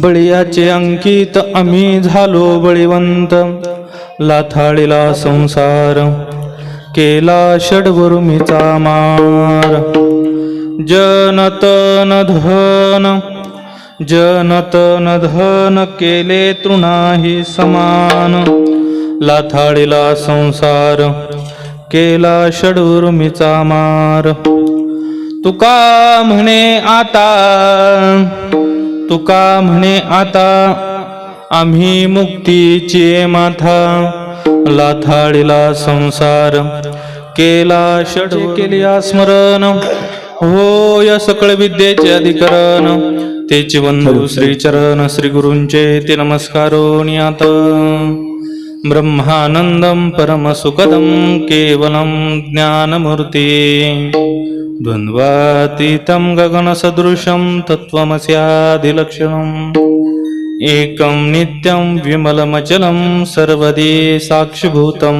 बळीयाचे अंकित आम्ही झालो बळीवंत लाथाळीला संसार केला षडवर्मीचा मार जनतन धन केले तृणाही समान लाथाळीला संसार केला षडवर्मीचा मार तुका म्हणे आता आम्ही मुक्तीची माथा लाथाळीला संसार केला षडवर्मी केली स्मरण होय सकळ विद्येचे अधिकरण तेचे बंधू श्रीचरण श्री गुरूंचे ते नमस्कारोनियात ब्रह्मानंदं परमसुखदं केवलं ज्ञानमूर्ति द्वन्द्वातीतं गगनसदृशं तत्त्वमस्यादिलक्षणम् एकं नित्यं विमलमचलं सर्वदी साक्षिभूतं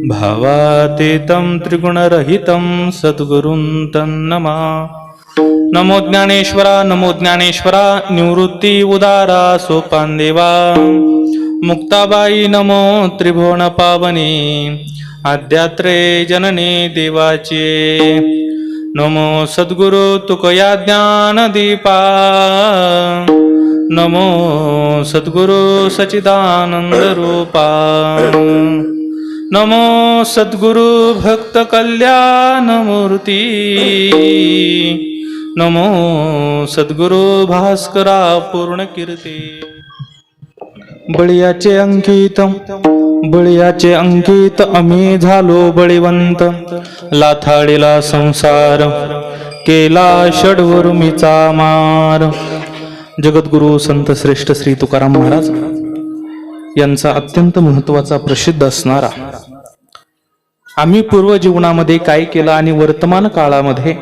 भावातीतं त्रिगुणरहितं सद्गुरुं तन्नमा नमो ज्ञानेश्वरा निवृत्ती उदारा सोपान देवा मुक्ताबाई नमो त्रिभुवन पावनी आद्यात्रे जननी देवाचे नमो सद्गुरु तुकया ज्ञानदीपा नमो सद्गुरु सच्चिदानंद रूपा नमो सद्गुरु भक्त कल्याण मूर्ती नमो सद्गुरु भास्करा पूर्ण कीर्ती बळीयाचे अंकित आम्ही झालो बळीवंत लाथाळीला संसार केला षडवर्मीचा मार जगद्गुरु संत श्रेष्ठ श्री तुकाराम महाराज यांचा अत्यंत महत्वाचा प्रसिद्ध असणारा आम्ही पूर्व जीवनामध्ये काय केलं आणि वर्तमान काळामध्ये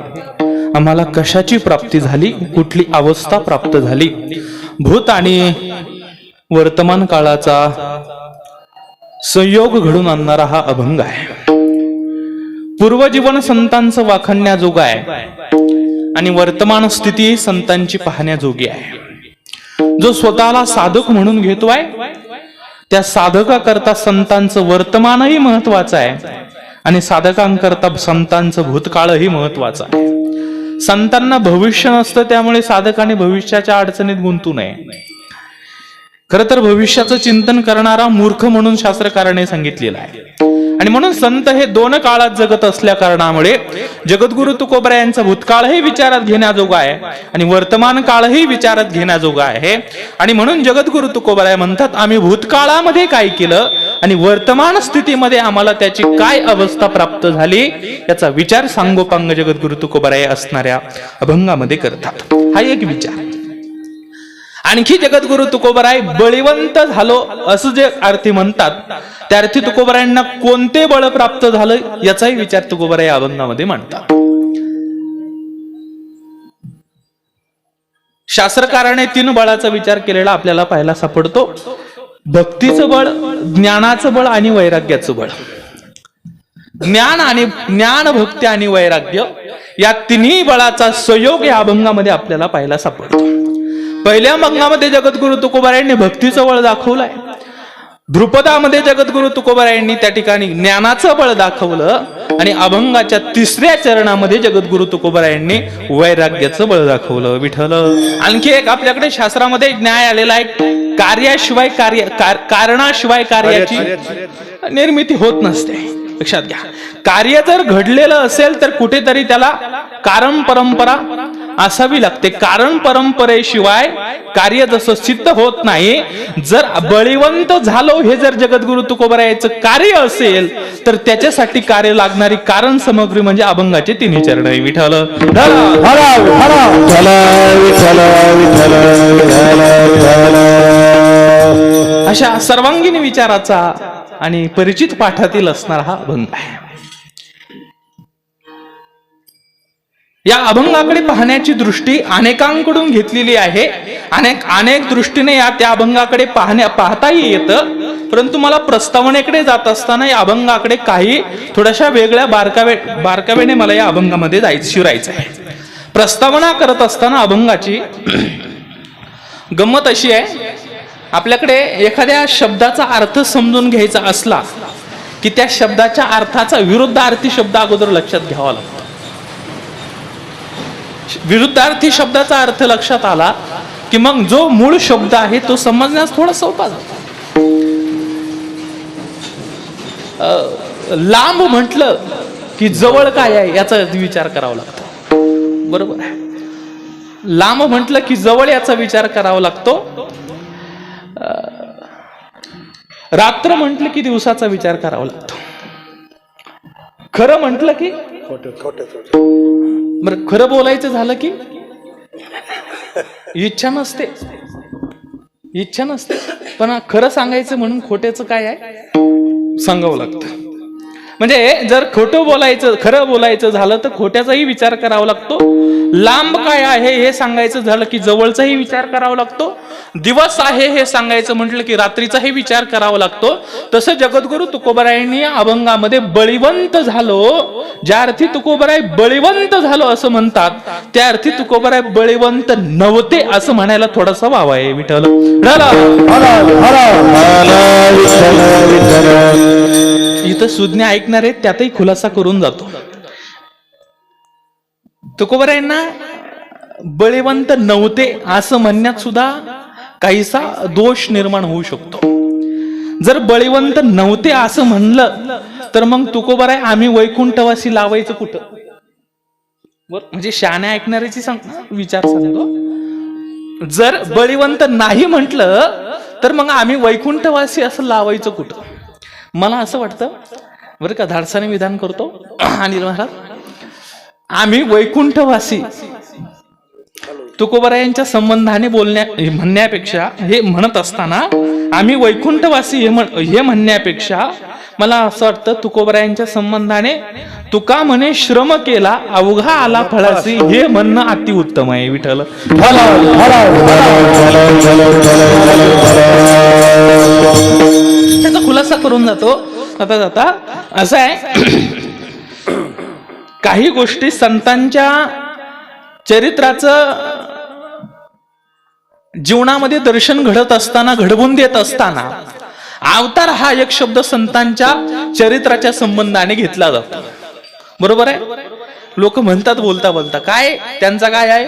आम्हाला कशाची प्राप्ती झाली कुठली अवस्था प्राप्त झाली भूत आणि वर्तमान काळाचा संयोग घडून आणणारा हा अभंग आहे. पूर्वजीवन संतांचं वाखण्याजोग आहे आणि वर्तमान स्थिती संतांची पाहण्याजोगी आहे. जो स्वतःला साधक म्हणून घेतोय त्या साधकाकरता संतांचं वर्तमानही महत्वाचं आहे आणि साधकांकरता संतांचं भूतकाळही महत्वाचं आहे. संतांना भविष्य नसतं त्यामुळे साधकाने भविष्याच्या अडचणीत गुंतू नये. खरं तर भविष्याचं चिंतन करणारा मूर्ख म्हणून शास्त्रकाराने सांगितलेलं आहे आणि म्हणून संत हे दोन काळात जगत असल्या कारणामुळे जगद्गुरु तुकोबरा यांचा भूतकाळही विचारात घेण्याजोगा आहे आणि वर्तमान काळही विचारात घेण्याजोगा आहे. आणि म्हणून जगद्गुरु तुकोबरा म्हणतात आम्ही भूतकाळामध्ये काय केलं आणि वर्तमान स्थितीमध्ये आम्हाला त्याची काय अवस्था प्राप्त झाली याचा विचार सांगोपांग जगद्गुरु तुकोबरा असणाऱ्या अभंगामध्ये करतात. हा एक विचार. आणखी जगद्गुरु तुकोबराय बळीवंत झालो असं जे अर्थी म्हणतात त्या अर्थी तुकोबरायांना कोणते बळ प्राप्त झालं याचाही विचार तुकोबरा या अभंगामध्ये मांडतात. शास्त्रकाराने 3 बळाचा विचार केलेला आपल्याला पाहायला सापडतो. भक्तीचं बळ, ज्ञानाचं बळ आणि वैराग्याचं बळ. ज्ञान भक्ती आणि वैराग्य या तिन्ही बळाचा संयोग या अभंगामध्ये आपल्याला पाहायला सापडतो. पहिल्या अभंगामध्ये जगद्गुरु तुकोबरा यांनी भक्तीचं बळ दाखवलंय. ध्रुपदामध्ये जगद्गुरु तुकोबरा यांनी त्या ठिकाणी ज्ञानाचं बळ दाखवलं आणि अभंगाच्या 3ऱ्या चरणामध्ये जगद्गुरु तुकोबरा यांनी वैराग्याचं बळ दाखवलं. विठ्ठल. आणखी एक आपल्याकडे शास्त्रामध्ये न्याय आलेला आहे. कारणाशिवाय कार्याची निर्मिती होत नसते. लक्षात घ्या. कार्य जर घडलेलं असेल तर कुठेतरी त्याला कारण परंपरा असावी लागते. कारण परंपरेशिवाय कार्य जसं सिद्ध होत नाही. जर बळीवंत झालो हे जर जगद्गुरु तुकोबरा याचं कार्य असेल तर त्याच्यासाठी कार्य लागणारी कारण सामग्री म्हणजे अभंगाचे 3 चरण. विठ्ठल. अशा सर्वांगीण विचाराचा आणि परिचित पाठातील असणारा हा अभंग आहे. या अभंगाकडे पाहण्याची दृष्टी अनेकांकडून घेतलेली आहे. अनेक दृष्टीने त्या अभंगाकडे पाहताही येतं. परंतु मला प्रस्तावनेकडे जात असताना या अभंगाकडे काही थोड्याशा वेगळ्या बारकाव्याने मला या अभंगामध्ये शिरायचं आहे. प्रस्तावना करत असताना अभंगाची गंमत अशी आहे, आपल्याकडे एखाद्या शब्दाचा अर्थ समजून घ्यायचा असला की त्या शब्दाच्या अर्थाचा विरुद्धार्थी शब्द अगोदर लक्षात घ्यावा लागतो. विरुद्धार्थी शब्दाचा अर्थ लक्षात आला की मग जो मूळ शब्द आहे तो समजण्यास थोडा सोपा जातो. लांब म्हटलं की जवळ काय आहे याचा विचार करावा लागतो, बरोबर आहे. लांब म्हटलं की जवळ याचा विचार करावा लागतो. रात्र म्हटलं की दिवसाचा विचार करावा लागतो. खरं म्हटलं की बरं, खरं बोलायचं झालं की इच्छा नसते, इच्छा नसते, पण खरं सांगायचं म्हणून खोट्याचं काय आहे सांगावं लागतं. म्हणजे जर खोटं बोलायचं खरं बोलायचं झालं तर खोट्याचाही विचार करावा लागतो. लांब काय आहे हे सांगायचं झालं की जवळचाही विचार करावा लागतो. दिवस आहे हे सांगायचं म्हटलं की रात्रीचाही विचार करावा लागतो. तसं जगद्गुरु तुकोबरायांनी अभंगामध्ये बळीवंत झालो, ज्या अर्थी तुकोबराय बळीवंत झालो असं म्हणतात, त्या अर्थी तुकोबराय बळीवंत नव्हते असं म्हणायला थोडासा वाव आहे. विठ्ठल इथं सुज्ञ ऐकणार आहेत त्यातही खुलासा करून जातो. तुकोबरायांना बळीवंत नव्हते असं म्हणण्यात सुद्धा काहीसा दोष निर्माण होऊ शकतो. जर बळीवंत नव्हते असं म्हणलं तर मग तुकोबराय आम्ही वैकुंठवासी लावायचं कुठं? म्हणजे शहाण्या ऐकणाऱ्याची विचार सांगतो. जर बळीवंत नाही म्हटलं तर मग आम्ही वैकुंठवासी असं लावायचं कुठं? मला असं वाटतं बरं का, धाडसाने विधान करतो अनिल महाराज, आम्ही वैकुंठवासी तुकोबरायांच्या संबंधाने म्हणण्यापेक्षा हे म्हणत असताना आम्ही वैकुंठवासी हे म्हणण्यापेक्षा मला असं वाटतं तुकोबरायांच्या संबंधाने तुका म्हणे श्रम केला अवघा आला फळासी हे म्हणणं अतिउत्तम आहे. विठ्ठल त्याचा खुलासा करून जातो आता जाता. असं आहे, काही गोष्टी संतांच्या चरित्राचं जीवनामध्ये दर्शन घडत असताना, घडवून देत असताना अवतार हा एक शब्द संतांच्या चरित्राच्या संबंधाने घेतला जातो. बरोबर आहे. लोक म्हणतात बोलता बोलता काय त्यांचा काय आहे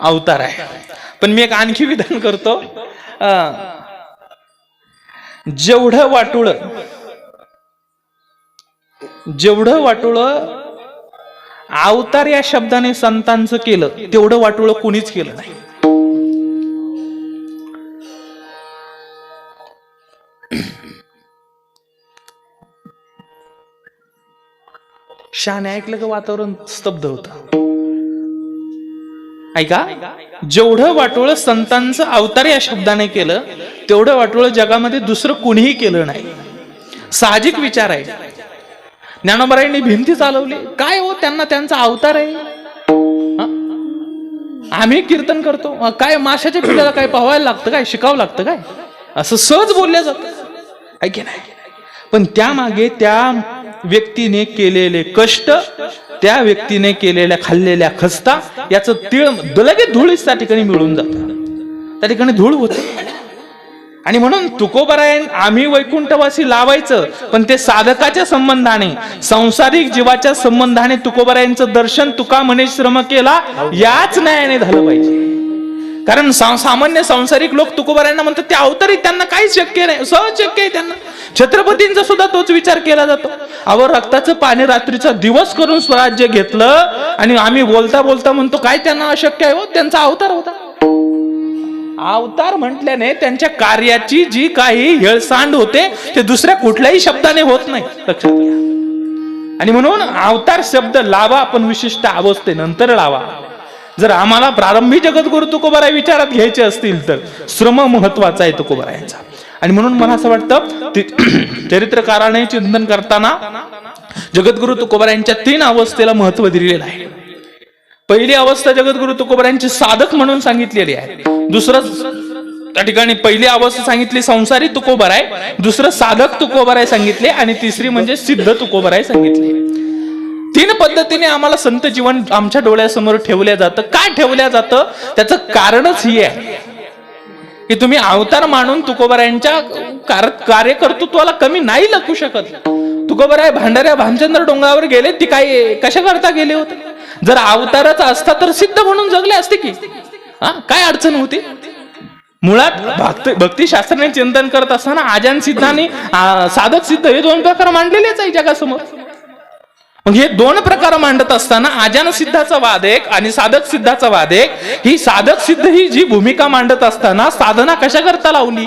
अवतार आहे. पण मी एक आणखी विधान करतो, जेवढं वाटोळ अवतार या शब्दाने संतांचं केलं तेवढं वाटोळ कोणीच केलं नाही. शहाणे ऐकलं का वातावरण स्तब्ध होतं. ऐका, जेवढं वाटोळ संतांचं अवतार या शब्दाने केलं तेवढं वाटोळ जगामध्ये दुसरं कोणीही केलं नाही. साहजिक विचार आहे. ज्ञानोबरायांनी भिंती चालवली काय हो, त्यांना त्यांचा अवतार आहे. आम्ही कीर्तन करतो काय, माशाच्या पिठाला काय पाहायला लागतं काय, शिकावं लागतं काय, असं सहज बोलल्या जातं ऐके नाही. पण त्यामागे त्या व्यक्तीने केलेले कष्ट, त्या व्यक्तीने केलेल्या खाल्लेल्या खस्ता याचं तीळ लगेच धुळीच त्या ठिकाणी मिळून जातं, त्या ठिकाणी धूळ होते. आणि म्हणून तुकोबरायन आम्ही वैकुंठवासी लावायचं, पण ते साधकाच्या संबंधाने, सांसारिक जीवाच्या संबंधाने तुकोबरायांचं दर्शन तुका म्हणे श्रम केला याच न्यायाने झालं पाहिजे. कारण सामान्य सांसारिक लोक तुकोबरायांना म्हणतात ते अवतारी, त्यांना काहीच शक्य नाही, सहज शक्य आहे त्यांना. छत्रपतींचा सुद्धा तोच विचार केला जातो. अवर रक्ताचं पाणी रात्रीचा दिवस करून स्वराज्य घेतलं आणि आम्ही बोलता बोलता म्हणतो काय त्यांना अशक्य आहे हो, त्यांचा अवतार होता. अवतार म्हटल्याने त्यांच्या कार्याची जी काही हेळसांड होते ते दुसऱ्या कुठल्याही शब्दाने होत नाही, लक्षात घ्या. आणि म्हणून अवतार शब्द लावा, पण विशिष्ट अवस्थेनंतर लावा. जर आम्हाला प्रारंभी जगद्गुरु तुकोबाराय विचारात घ्यायचे असतील तर श्रम महत्वाचा आहे तुकोबारायांचा. आणि म्हणून मला असं वाटतं चरित्रकाराने चिंतन करताना जगद्गुरु तुकोबारायांच्या 3 अवस्थेला महत्व दिलेलं आहे. पहिली अवस्था जगद्गुरु तुकोबारायांची साधक म्हणून सांगितलेली आहे. दुसरं त्या ठिकाणी पहिली अवस्था सांगितली संसारी तुकोबाराय, दुसरं साधक तुकोबाराय सांगितले, आणि तिसरी म्हणजे सिद्ध तुकोबाराय सांगितले. 3 पद्धतीने आम्हाला संत जीवन आमच्या डोळ्यासमोर ठेवल्या जातं. काय ठेवल्या जातं त्याचं कारणच ही आहे की तुम्ही अवतार मानून तुकोबारायांच्या कार्यकर्तृत्वाला कमी नाही लागू शकत. तुकोबाराय भांडाऱ्या भामचंद्र डोंगरावर गेले, ती काय कशा करता गेले होते? जर अवताराचा असता तर सिद्ध म्हणून जगले असते की, काय अडचण होती? मुळात भक्तिशास्त्राने चिंतन करत असताना आजान सिद्ध आणि साधक सिद्ध हे दोन प्रकार मांडलेलेच आहे जगासमोर. मग हे दोन प्रकार मांडत असताना आजान सिद्धाचा वाद एक आणि साधक सिद्धाचा वाद एक, ही साधक सिद्ध ही जी भूमिका मांडत असताना साधना कशा करता लावली?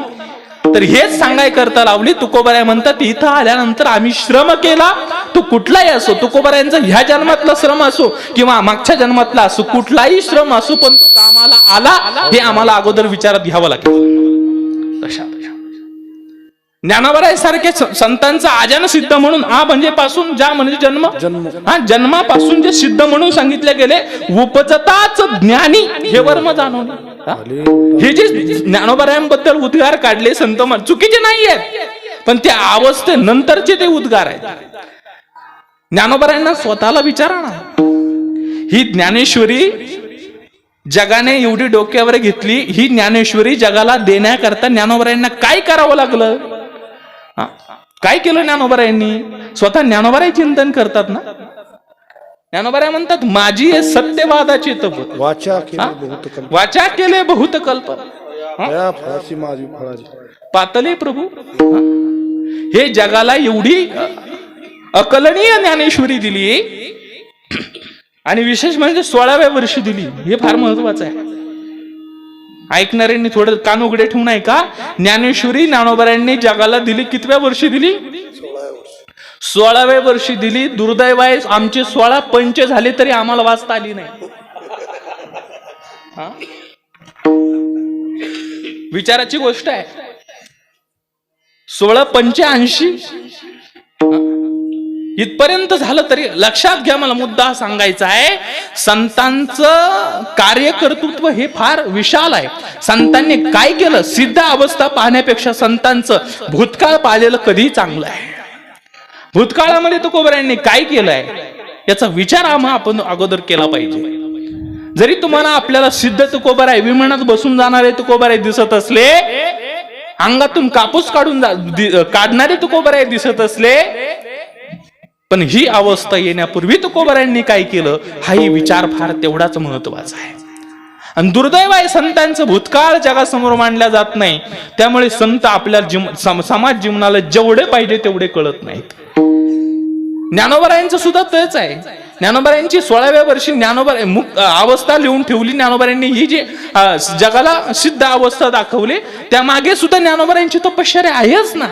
तर हेच सांगाय करता लावली. तुकोबाराय म्हणतात इथं आल्यानंतर आम्ही श्रम केला, तो कुठलाही असो, तुकोबारायांचा ह्या जन्मातला श्रम असो किंवा मागच्या जन्मातला असो, कुठलाही श्रम असो, पण तो कामाला आला हे आम्हाला अगोदर विचारात घ्यावं लागेल. तशा ज्ञानोबाराय सारखे संतांचा आजान सिद्ध म्हणून म्हणजे पासून ज्या म्हणजे जन्मापासून जे सिद्ध म्हणून सांगितले गेले, उपजताच ज्ञानी हे वर्म जाणवले. हे जे ज्ञानोबारायांबद्दल उद्गार काढले संत चुकीचे नाही आहेत, पण त्या अवस्थेनंतरचे ते उद्गार आहेत. ज्ञानोबारायांना स्वतःला विचारा ना, ही ज्ञानेश्वरी जगाने एवढी डोक्यावर घेतली, ही ज्ञानेश्वरी जगाला देण्याकरता ज्ञानोबारायांना काय करावं लागलं? काय केलं ज्ञानोबारायांनी? स्वतः ज्ञानोबाराय चिंतन करतात ना. ज्ञानोबाराय म्हणतात माझी हे सत्यवादाची तप, वाचा केले बहुत कल्प, पातले प्रभू. हे जगाला एवढी अकलनीय ज्ञानेश्वरी दिली आणि विशेष म्हणजे 16व्या वर्षी दिली. हे फार महत्वाचं आहे. ऐकणाऱ्यांनी थोडं कान उघडे ठेवून ऐका. ज्ञानेश्वरी ज्ञानोबारायांनी जगाला दिली कितव्या वर्षी दिली? 16व्या वर्षी दिली. दुर्दैव आहे आमचे 16 पंच झाले तरी आम्हाला वाचता आली नाही. विचाराची गोष्ट आहे. 16 पंच 80 इथपर्यंत झालं तरी लक्षात घ्या. मला मुद्दा सांगायचा आहे, संतांचं कार्यकर्तृत्व हे फार विशाल आहे. संतांनी काय केलं? सिद्ध अवस्था पाहण्यापेक्षा संतांचं भूतकाळ पाहिलेलं कधी चांगलं आहे. भूतकाळामध्ये तुकोबारायांनी काय केलंय याचा विचार आपण अगोदर केला पाहिजे. जरी तुम्हाला आपल्याला सिद्ध तुकोबाराय विमानात बसून जाणारे तुकोबाराय दिसत असले, अंगातून कापूस काढणारे तुकोबाराय दिसत असले, पण ही अवस्था येण्यापूर्वी तुकोबारायांनी काय केलं हाही विचार फार तेवढाच महत्वाचा आहे. आणि दुर्दैव आहे संतांचं भूतकाळ जगासमोर मांडला जात नाही. त्यामुळे संत आपल्या समाज जीवनाला जेवढे पाहिजे तेवढे कळत नाहीत. ज्ञानोबारायांचं सुद्धा तेच आहे. ज्ञानोबारायांची 16व्या वर्षी अवस्था लिहून ठेवली. ज्ञानोबारायांनी ही जी जगाला सिद्ध अवस्था दाखवली, त्या मागे सुद्धा ज्ञानोबारायांची तपश्चर्या आहेच ना.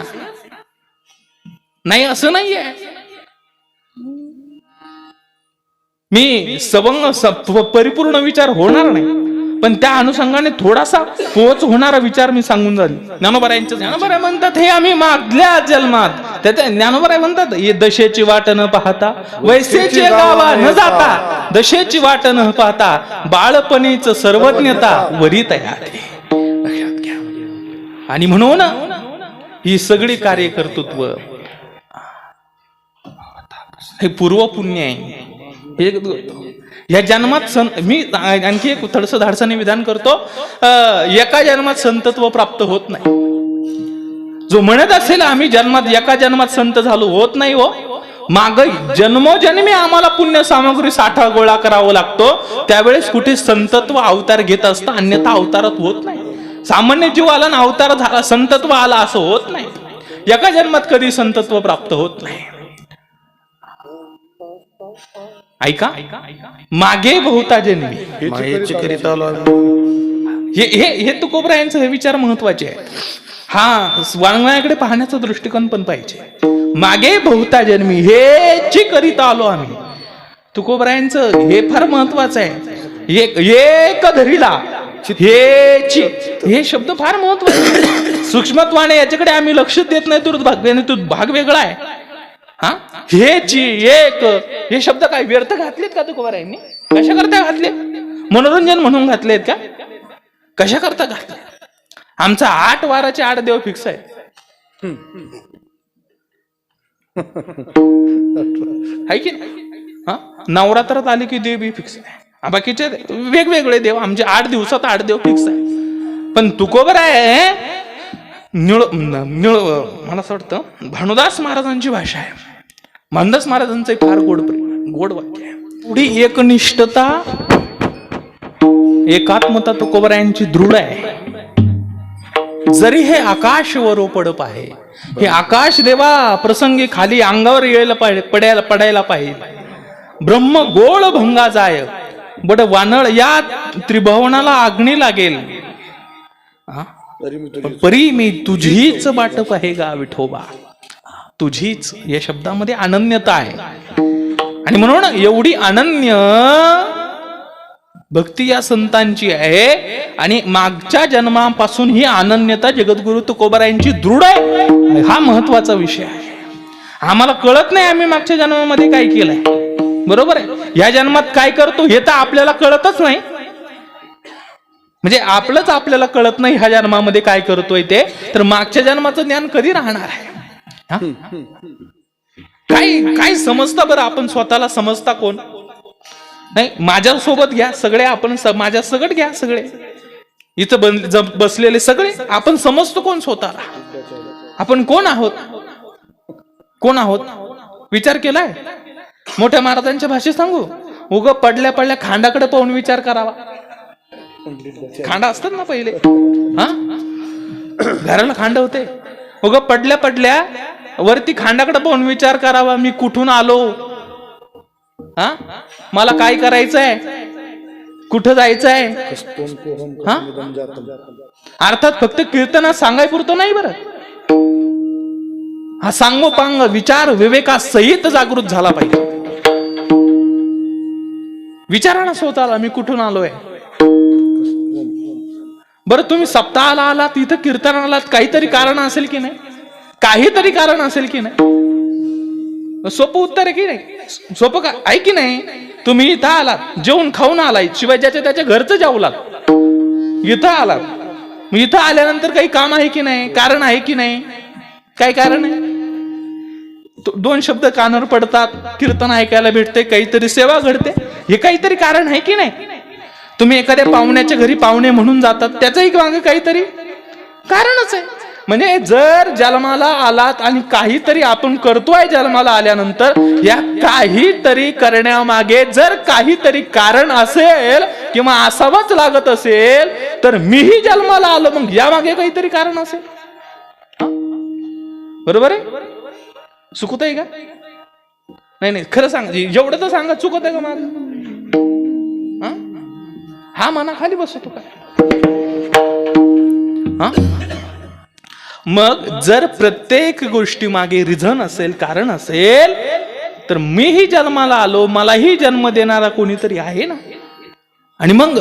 नाही असं नाहीये. मी परिपूर्ण विचार होणार नाही, पण त्या अनुषंगाने थोडासा पोच होणारा विचार मी सांगून जाईल. ज्ञानोबाराय म्हणतात हे आम्ही मागल्या जन्मात, त्याच्या ज्ञानोबाराय म्हणतात हे दशेची वाट न पाहता वैसेचे गावा न जाता, दशेची वाट न पाहता बाळपणीच सर्वज्ञता वरी तयार. आणि म्हणून ही सगळी कार्यकर्तृत्व हे पूर्व पुण्य आहे. या जन्मात मी आणखी एक थोडस धाडसाने विधान करतो, एका जन्मात संतत्व प्राप्त होत नाही. जो म्हणत असेल आम्ही एका जन्मात संत झालो, होत नाही हो. माग जन्मोजन्मी आम्हाला पुण्य सामग्री साठा गोळा करावा लागतो. त्यावेळेस कुठे संतत्व अवतार घेत असतं, अन्यथा अवतारात होत नाही. सामान्य जीव आला ना अवतार झाला, संतत्व आला असं होत नाही. एका जन्मात कधी संतत्व प्राप्त होत नाही. ऐका, मागे बहुता जन्मी हे तुकोबारायांचा हे विचार महत्वाचे आहे. हा वाङ्मयाकडे पाहण्याचा दृष्टिकोन पण पाहिजे. मागे बहुता जन्मी हेची करीता आलो आम्ही. तुकोबारायांचं हे फार महत्वाचं आहे. एक धरीला हेची, हे शब्द फार महत्वाचे. सूक्ष्मत्वाने याच्याकडे आम्ही लक्ष देत नाही. दुर्भाग्याने तो भाग वेगळा आहे. हेची एक हे शब्द काय व्यर्थ घातलेत का तुकोबारायांनी? कशा करता घातले? मनोरंजन म्हणून घातलेत का? कशा करता घातले? आमचा 8 वाराचे 8 देव फिक्स आहे. आहे की नवरात्रात आले की देव बी फिक्स आहे. बाकीचे वेगवेगळे देव, आमचे 8 दिवसात 8 देव फिक्स आहे. पण तुकोबर आहे मला असं वाटतं भानुदास महाराजांची भाषा आहे. भानुदास महाराजांचं एक फार गोड वाक्य आहे. एवढी एकनिष्ठता एकात्मता तुकोबरायांची दृढ आहे. जरी हे आकाश वरोपडप आहे, हे आकाश देवा प्रसंगी खाली अंगावर यायला पाहिजे, पडायला पाहिजे. ब्रह्म गोळ भंगा जाय बड वानळ या त्रिभुवनाला अग्नी लागेल, परी मी तुझीच वाटप आहे गा विठोबा. तुझीच या शब्दामध्ये अनन्यता आहे. आणि म्हणून एवढी अनन्य भक्ती या संतांची आहे. आणि मागच्या जन्मापासून ही अनन्यता जगद्गुरु तुकोबरायांची दृढ आहे. हा महत्वाचा विषय आहे. आम्हाला कळत नाही आम्ही मागच्या जन्मामध्ये काय केलंय. बरोबर आहे. या जन्मात काय करतो हे तर आपल्याला कळतच नाही. म्हणजे आपल्याला कळत नाही ह्या जन्मामध्ये काय करतोय ते, तर मागच्या जन्माचं ज्ञान कधी राहणार आहे. काय समजता बरं आपण स्वतःला. समजता कोण नाही. माझ्या सोबत घ्या सगळे, आपण माझ्या सगळं घ्या सगळे, इथं बसलेले सगळे, आपण समजतो कोण स्वतःला. आपण कोण आहोत, कोण आहोत विचार केलाय. मोठ्या महाराजांच्या भाषेत सांगू, उग पडल्या पडल्या खांडाकडे पाहून विचार करावा. खांडा असतात ना पहिले, घराला खांड होते. उग पडल्या पडल्या वरती खांडाकडे पाहून विचार करावा, मी कुठून आलो, मला काय करायचंय, कुठं जायचंय. अर्थात फक्त कीर्तना सांगाय पुरतो नाही बरं. हा सांगोपांग विचार विवेकासहित जागृत झाला पाहिजे. विचारा ना स्वतःला, मी कुठून आलोय. बरं तुम्ही सप्ताहाला आलात, इथं कीर्तन आलात, काहीतरी कारण असेल की नाही, काहीतरी कारण असेल की नाही. सोपं उत्तर आहे की नाही, सोपं का आहे की नाही. तुम्ही इथं आलात, जेवून खाऊन आलाय, शिवाय ज्याच्या त्याच्या घरचं जेवलात, इथं आलात. मग इथं आल्यानंतर काही काम आहे की नाही, कारण आहे की नाही. काय कारण आहे. दोन शब्द कानावर पडतात, कीर्तन ऐकायला भेटते, काहीतरी सेवा घडते, हे काहीतरी कारण आहे की नाही. तुम्ही एखाद्या पाहुण्याच्या घरी पाहुणे म्हणून जातात, त्याचंही मागे काहीतरी कारणच आहे. म्हणजे जर जन्माला आलात आणि काहीतरी आपण करतोय जन्माला आल्यानंतर, या काहीतरी करण्यामागे जर काहीतरी कारण असेल किंवा असावंच लागत असेल, तर मीही जन्माला आलो, मग यामागे काहीतरी कारण असेल. बरोबर आहे. चुकत आहे का नाही. खरं सांगा, एवढं तर सांगा, चुकत आहे का माझं. हा मना खाली बसतो का. मग जर प्रत्येक गोष्टी मागे रिझन असेल, कारण असेल, तर मीही जन्माला आलो, मलाही जन्म देणारा कोणीतरी आहे ना. आणि मग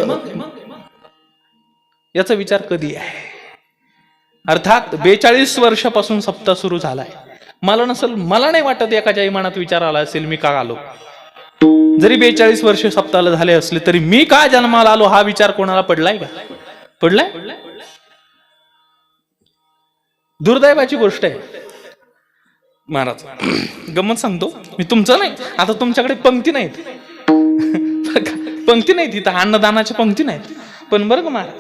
याचा विचार कधी आहे. अर्थात 42 वर्षापासून सप्ताह सुरू झालाय. मला नाही वाटत एखाद्या मनात विचार आला असेल मी का आलो. जरी 42 वर्ष सप्ताहाला झाले असले तरी मी का जन्माला आलो हा विचार कोणाला पडलाय का. पडलाय. दुर्दैवाची गोष्ट आहे महाराज. गंमत सांगतो मी, तुमचं नाही, आता तुमच्याकडे पंक्ती नाहीत, पंक्ती नाहीत इथं, अन्नदानाच्या पंक्ती नाहीत. पण बरं का महाराज,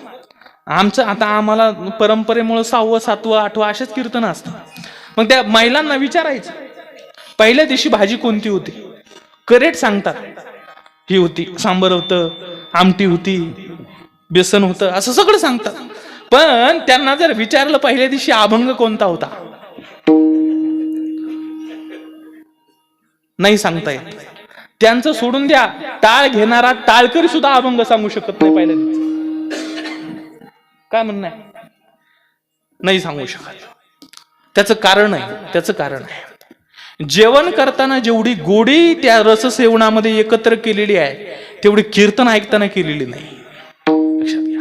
आमचं आता आम्हाला परंपरेमुळे 6वं 7वं 8वं असेच कीर्तन असतात. मग त्या महिलांना विचारायचं, पहिल्या दिवशी भाजी कोणती होती, करेक्ट सांगतात. ही होती, सांबर होतं, आमटी होती, बेसन होतं, असं सगळं सांगतात. पण त्यांना जर विचारलं पहिल्या दिवशी अभंग कोणता होता, नाही सांगता येत. त्यांचं सोडून द्या, टाळ घेणारा टाळकरी सुद्धा अभंग सांगू शकत नाही पहिल्या दिवशी. काय म्हणणं आहे, नाही सांगू शकत. त्याचं कारण आहे, जेवण करताना जेवढी गोडी त्या रससेवनामध्ये एकत्र केलेली आहे, तेवढी कीर्तन ऐकताना केलेली नाही. लक्षात घ्या.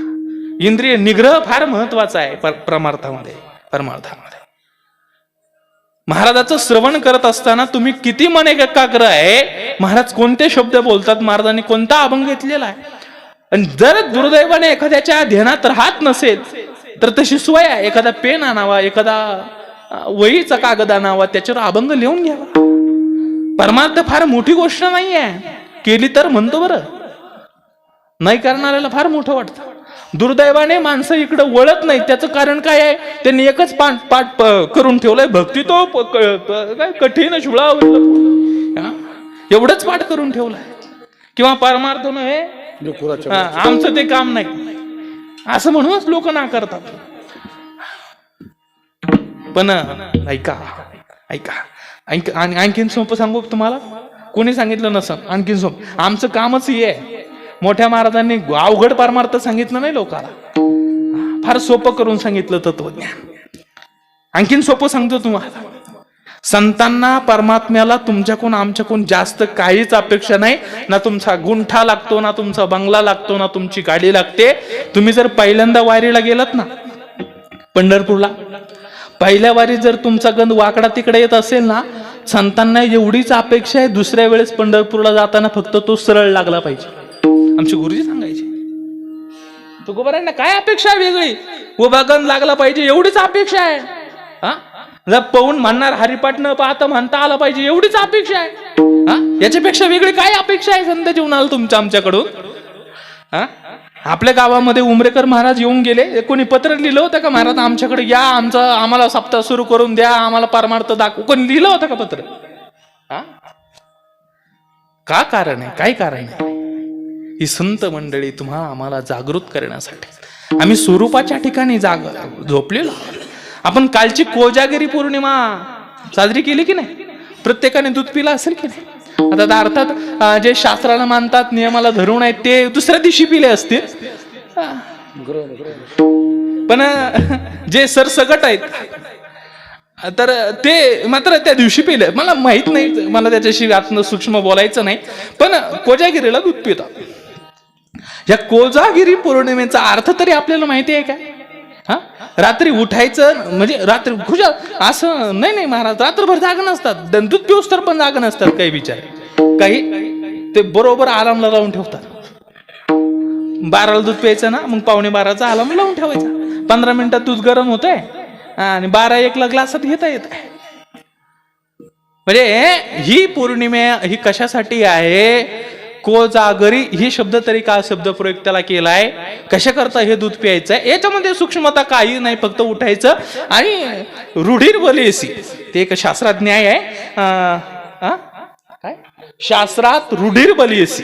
इंद्रिय निग्रह फार महत्वाचा आहे परमार्थामध्ये. महाराजाचं श्रवण करत असताना तुम्ही किती मन एकाग्र आहे, महाराज कोणते शब्द बोलतात, महाराजांनी कोणता अभंग घेतलेला आहे. आणि जर दुर्दैवाने एखाद्याच्या ध्यानात राहत नसेल तर तशी सोय आहे, एखादा पेन आणावा, एखादा वहीचा कागद आणावा, त्याच्यावर अभंग लिहून घ्यावा. परमार्थ फार मोठी गोष्ट नाही आहे, केली तर म्हणतो बरं, नाही करणाऱ्याला फार मोठं वाटतं. दुर्दैवाने माणसं इकडे वळत नाही. त्याचं कारण काय आहे? त्यांनी एकच पाठ करून ठेवलंय, भक्ती तो काय कठीण शुळा एवढंच पाठ करून ठेवलंय, किंवा परमार्थ हे आमचं ते काम नाही असं म्हणूनच लोक ना करतात. पण ऐका ऐका ऐका, आणखीन सोपं सांगू तुम्हाला, कोणी सांगितलं नसं आणखीन सोपं. आमचं कामच हे आहे. मोठ्या महाराजांनी अवघड परमार्थ सांगितलं नाही लोकांना, फार सोपं करून सांगितलं तत्वज्ञान. आणखीन सोपं सांगतो तुम्हाला. संतांना परमात्म्याला तुमच्याकडून आमच्याकडून जास्त काहीच अपेक्षा नाही. ना तुमचा गुंठा लागतो, ना तुमचा बंगला लागतो, ना तुमची गाडी लागते. तुम्ही जर पहिल्यांदा वारीला गेलात ना पंढरपूरला, पहिल्या वारीत जर तुमचा गंध वाकडा तिकडे येत असेल ना, संतांना एवढीच अपेक्षा आहे, दुसऱ्या वेळेस पंढरपूरला जाताना फक्त तो सरळ लागला पाहिजे. आमचे गुरुजी सांगायचे, तुकोबारांना काय अपेक्षा आहे वेगळी, उभा गंध लागला पाहिजे एवढीच अपेक्षा आहे. हा, जर पाहून म्हणणार हरिपाठ न पाहता म्हणता आला पाहिजे एवढीच अपेक्षा आहे. हा, याच्यापेक्षा वेगळी काय अपेक्षा आहे संत जीवनाला तुमच्या आमच्याकडून? हा, आपल्या गावामध्ये उमरेकर महाराज येऊन गेले, कोणी पत्र लिहिलं होतं का महाराज आमच्याकडे या, आम्हाला सप्ताह सुरू करून द्या, आम्हाला परमार्थ दाखवू? कोणी लिहिलं होतं का पत्र? हा, का कारण आहे? काय कारण आहे? ही संत मंडळी तुम्हाला आम्हाला जागृत करण्यासाठी. आम्ही स्वरूपाच्या ठिकाणी झोपलेलो. आपण कालची कोजागिरी पौर्णिमा साजरी केली की नाही? प्रत्येकाने दूध पिला असेल की नाही? आता अर्थात जे शास्त्राला मानतात, नियमाला धरून आहेत, ते दुसऱ्या दिवशी पिले असतील. पण जे सरसगट आहेत तर ते मात्र त्या दिवशी पिले. मला माहित नाही, मला त्याच्याशी आत्म सूक्ष्म बोलायचं नाही. पण कोजागिरीला दूध पितात. या कोजागिरी पौर्णिमेचा अर्थ तरी आपल्याला माहिती आहे का? हा, रात्री उठायचं म्हणजे रात्री खुशा असं नाही महाराज, रात्रभर जाग नसतात, दूध पिऊस तर पण जाग नसतात. काही विचार काही ते बरोबर अलार्मला लावून ठेवतात. 12ला दूध प्यायचं ना, मग 12:15चा अलार्म लावून ठेवायचा. 15 मिनिटात दूध गरम होतंय आणि 12-1ला ग्लासात घेता येत आहे. म्हणजे ही पौर्णिमे ही कशासाठी आहे? कोजागरी ही शब्द तरी का शब्द प्रयोग त्याला केलाय, कशा करता हे दूध प्यायचंय, याच्यामध्ये सूक्ष्मता काही नाही. फक्त उठायचं आणि रूढीर बलीसी, ते एक शास्त्रात न्याय आहे. काय शास्त्रात रूढीर बलीसी,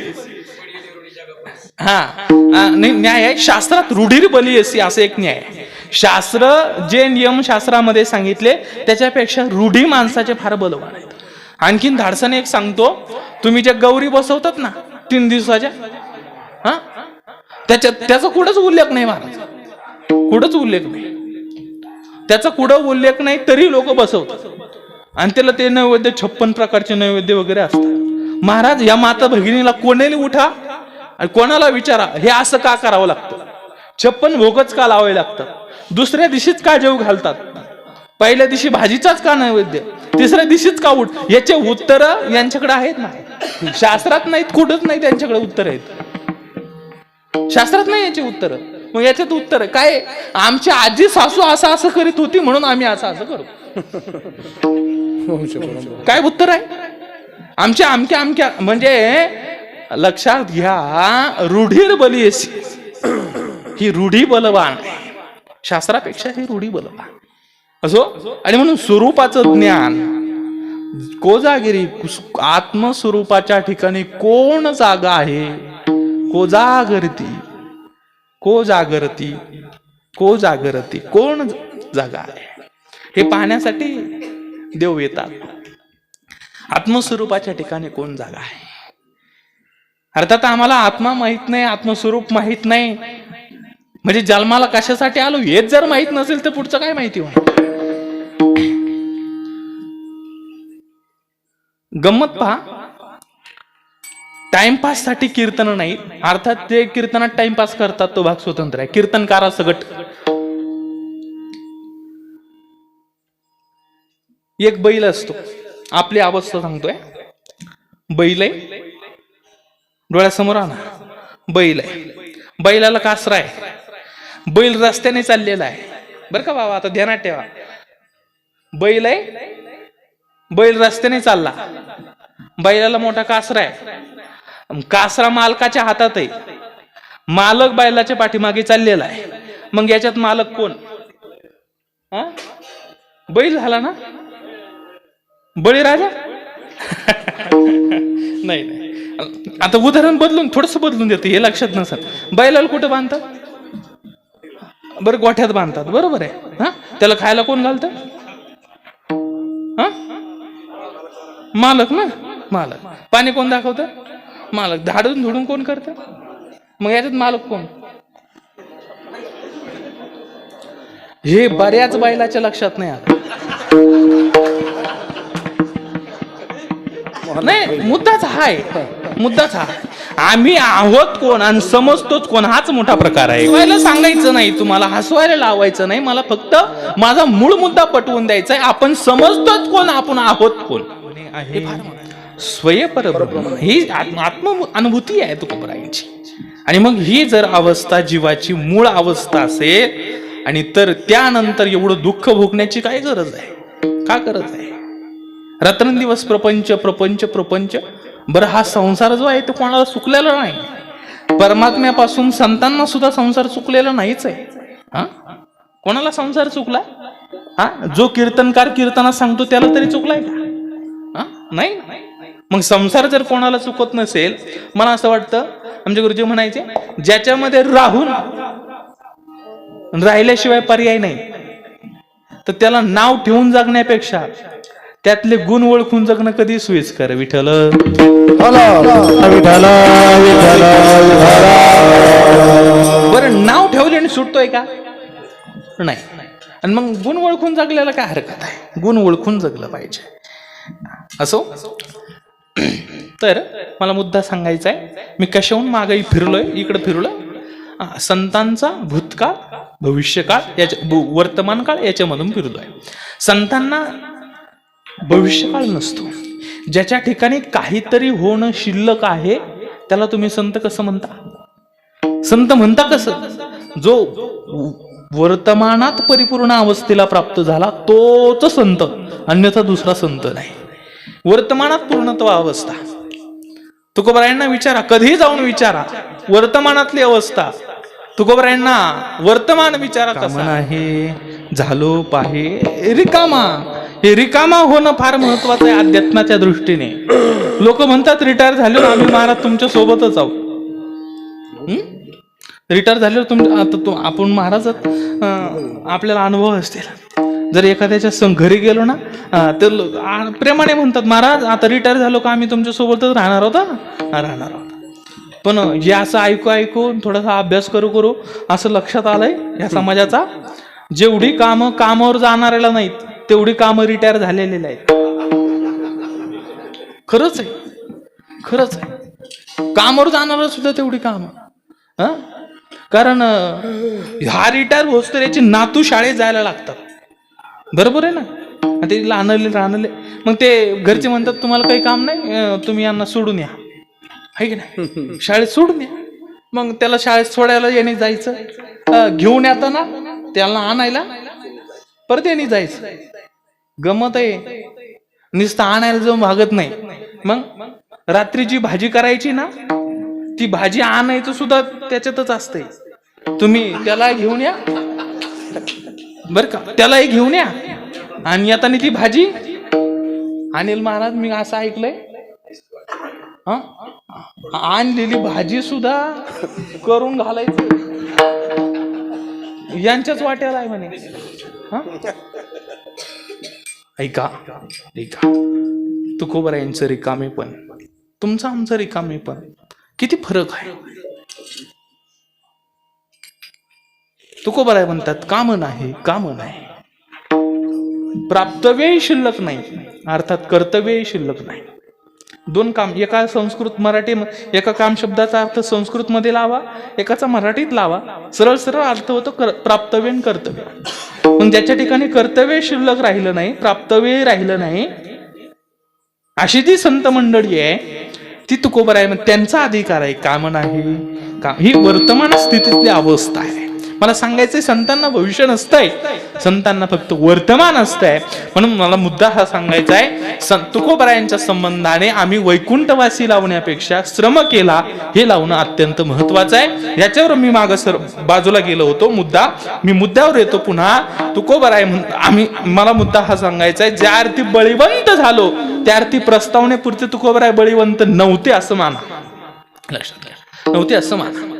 न्याय आहे शास्त्रात रूढीर बलीसी, असं एक न्याय आहे. शास्त्र जे नियम शास्त्रामध्ये सांगितले त्याच्यापेक्षा रूढी माणसाचे फार बलवान आहेत. आणखीन धाडसाने एक सांगतो, तुम्ही ज्या गौरी बसवतात ना 3 दिवसाच्या, हा, त्याचा कुठंच उल्लेख नाही महाराज, कुठंच उल्लेख नाही. त्याचा कुठं उल्लेख नाही तरी लोक बसवतात. आणि त्याला ते नैवेद्य 56 प्रकारचे नैवेद्य वगैरे असतात. महाराज, या माता भगिनीला कोणाला उठा आणि कोणाला विचारा, हे असं का करावं लागतं? 56 भोगच का लावावे लागतात? दुसऱ्या दिवशीच का जेव घालतात? पहिल्या दिवशी भाजीचाच का नैवेद्य? तिसऱ्या दिवशीच का उठ? याचे उत्तर यांच्याकडे आहेत ना, शास्त्रात नाहीत, कुठंच नाही त्यांच्याकडे उत्तर आहेत. शास्त्रात नाही याचे उत्तर. मग याच्यात उत्तर काय? आमची आजी सासू असं करीत होती म्हणून आम्ही असं करू. काय उत्तर आहे? आमच्या अमक्या म्हणजे लक्षात घ्या, रूढीर बलीयसी, ही रूढी बलवान, शास्त्रापेक्षा ही रूढी बलवान असो. आणि म्हणून स्वरूपाचं ज्ञान, कोजागिरी, आत्मस्वरूपाच्या ठिकाणी कोण जागा आहे? कोजागरती, कोजागरती, कोजागरती, कोण जागा आहे हे पाहण्यासाठी देव येतात. आत्मस्वरूपाच्या ठिकाणी कोण जागा आहे? अर्थात आम्हाला आत्मा माहित नाही, आत्मस्वरूप माहित नाही, म्हणजे जन्माला कशासाठी आलो हेच जर माहित नसेल तर पुढचं काय माहिती होणार? गंमत पहा, टाइमपास साठी कीर्तन नाही. अर्थात ते कीर्तनात टाइमपास करतात, तो भाग स्वतंत्र आहे. कीर्तनकारा सगट एक बैल असतो, आपली अवस्था सांगतोय. बैल आहे, डोळ्यासमोर आणा, बैल आहे, बैलाला कासरा आहे, बैल रस्त्याने चाललेला आहे. बरं का बाबा, आता ध्यानात ठेवा. बैल आहे, बैल रस्त्याने चालला, बैलाला मोठा कासरा आहे, कासरा मालकाच्या हातात आहे. मालक बैलाच्या पाठीमागे चाललेला आहे. मग याच्यात मालक कोण? हा, बैल झाला ना, बळीराजा. नाही नाही, आता उदाहरण बदलून थोडस बदलून देते, हे लक्षात नसेल. बैलाला कुठं बांधतात? बरं, गोठ्यात बांधतात, बरोबर आहे. हा, त्याला खायला कोण घालतं? हा, मालक ना, मालक. पाणी कोण दाखवतं? मालक. धाडून धुडून कोण करतं? मग याच्यात मालक कोण? हे बऱ्याच बैलाच्या लक्षात नाही आलं. नाही, मुद्दाच हाय, मुद्दाच हा. आम्ही आहोत कोण आणि समजतोच कोण, हाच मोठा प्रकार आहे. हसवायला सांगायचं नाही तुम्हाला, हसवायला लावायचं नाही मला, फक्त माझा मूळ मुद्दा पटवून द्यायचा आहे. आपण समजतोच कोण, आपण आहोत कोण. स्वयंपरब्रह्म ही आत्म अनुभूती आहे तुकोबरायांची. आणि मग ही जर अवस्था जीवाची मूळ अवस्था असेल, आणि तर त्यानंतर एवढं दुःख भोगण्याची काय गरज आहे? का गरज आहे? रात्रंदिवस प्रपंच प्रपंच प्रपंच. बरं, हा संसार जो आहे तो कोणाला चुकलेला नाही. परमात्म्यापासून संतांना सुद्धा संसार चुकलेला नाहीच आहे. हा, कोणाला संसार चुकला? हा, जो कीर्तनकार कीर्तनात सांगतो त्याला तरी चुकलाय का? हा, नाही. मग संसार जर कोणाला चुकत नसेल, मला असं वाटतं, आमचे गुरुजी म्हणायचे, ज्याच्यामध्ये राहून राहिल्याशिवाय पर्याय नाही, तर त्याला नाव ठेवून जगण्यापेक्षा त्यातले गुण ओळखून जगणं कधी सोयीस्कर. विठ्ठल बरं, नाव ठेवले आणि सुटतोय का? नाही. आणि मग गुण ओळखून जगल्याला काय हरकत आहे? गुण ओळखून जगलं पाहिजे. असो, तर मला मुद्दा सांगायचा आहे. मी कशाहून मागे फिरलोय, इकडे फिरलोय. संतांचा भूतकाळ, भविष्यकाळ, वर्तमान काळ याच्यामधून फिरलोय. संतांना भविष्यकाळ नसतो. ज्याच्या ठिकाणी काहीतरी होणं शिल्लक आहे त्याला तुम्ही संत कसं म्हणता? संत म्हणता कसं? जो वर्तमानात परिपूर्ण अवस्थेला प्राप्त झाला तोच संत, अन्यथा दुसरा संत नाही. वर्तमानात पूर्णत्व अवस्था. तुकोबरायांना विचारा, कधी जाऊन विचारा वर्तमानातली अवस्था. तुकोबरायांना वर्तमान विचारा कसं आहे. झालो पाहे रिकामा. हे रिकामा होणं फार महत्वाचं आहे अध्यात्माच्या दृष्टीने. लोक म्हणतात रिटायर झाले आम्ही महाराज तुमच्या सोबतच आहोत. रिटायर झाल्यावर आता आपण महाराज आपल्याला अनुभव असतील. जर एखाद्याच्या घरी गेलो ना, तर प्रेमाने म्हणतात महाराज आता रिटायर झालो का आम्ही तुमच्या सोबतच राहणार होता, राहणार आहोत. पण हे असं ऐकू ऐकून थोडासा अभ्यास करू करू असं लक्षात आलंय या समाजाचा, जेवढी कामं कामावर जाणाऱ्याला नाहीत तेवढी कामं रिटायर झालेली आहेत. खरंच आहे, खरंच आहे. कामावर जाणारा सुद्धा तेवढी कामं. कारण हा रिटायर होस तर याची नातू शाळेत जायला लागतात. बरोबर आहे ना? ते राहणले मग ते घरचे म्हणतात तुम्हाला काही काम नाही, तुम्ही यांना सोडून या, आहे की नाही? शाळेत सोडून या. मग त्याला शाळेत सोडायला याने जायचं, घेऊन येताना त्याला आणायला परत याने जायचं. गमत आहे, नुसतं आणायला जाऊन भागत नाही. मग रात्री जी भाजी करायची ना, ती भाजी आणायचं सुद्धा त्याच्यातच असते. तुम्ही त्याला घेऊन या बर का, त्यालाही घेऊन या आणि येताना ती भाजी आणेल. महाराज मी असं ऐकलंय, आणलेली भाजी सुद्धा करून घालायचं यांच्याच वाट्याला आहे म्हणे. ऐका ऐका, तुकोबरायांचं रिकामे पण, तुमचं आमचं रिकामे पण, किती फरक आहे. तुकोबराय म्हणतात काम नाही, काम नाही. प्राप्तव्यही शिल्लक नाही, अर्थात कर्तव्यही शिल्लक नाही. दोन काम, एका संस्कृत मराठी, एका काम शब्दाचा अर्थ संस्कृत मध्ये लावा, एकाचा मराठीत लावा, सरळ सरळ अर्थ होतो प्राप्तव्य आणि कर्तव्य. पण ज्याच्या ठिकाणी कर्तव्य शिल्लक राहिलं नाही, प्राप्तव्य राहिलं नाही, अशी जी संत मंडळी आहे ती तुकोबराय त्यांचा अधिकार आहे. काम नाही, काम ही वर्तमान स्थितीतली अवस्था आहे. मला सांगायचंय संतांना भविष्य नसतंय, संतांना फक्त वर्तमान असतंय. म्हणून मला मुद्दा हा सांगायचा आहे, तुकोबरायांच्या संबंधाने आम्ही वैकुंठवासी लावण्यापेक्षा श्रम केला हे लावणं अत्यंत महत्वाचं आहे. याच्यावर मी बाजूला गेलो होतो. मी मुद्द्यावर येतो पुन्हा. तुकोबराय मला मुद्दा हा सांगायचा आहे, ज्या अर्थी बळीवंत झालो त्या अर्थी प्रस्तावनेपुरते तुकोबराय बळीवंत नव्हते असं माना. लक्षात घ्या, नव्हते असं माना.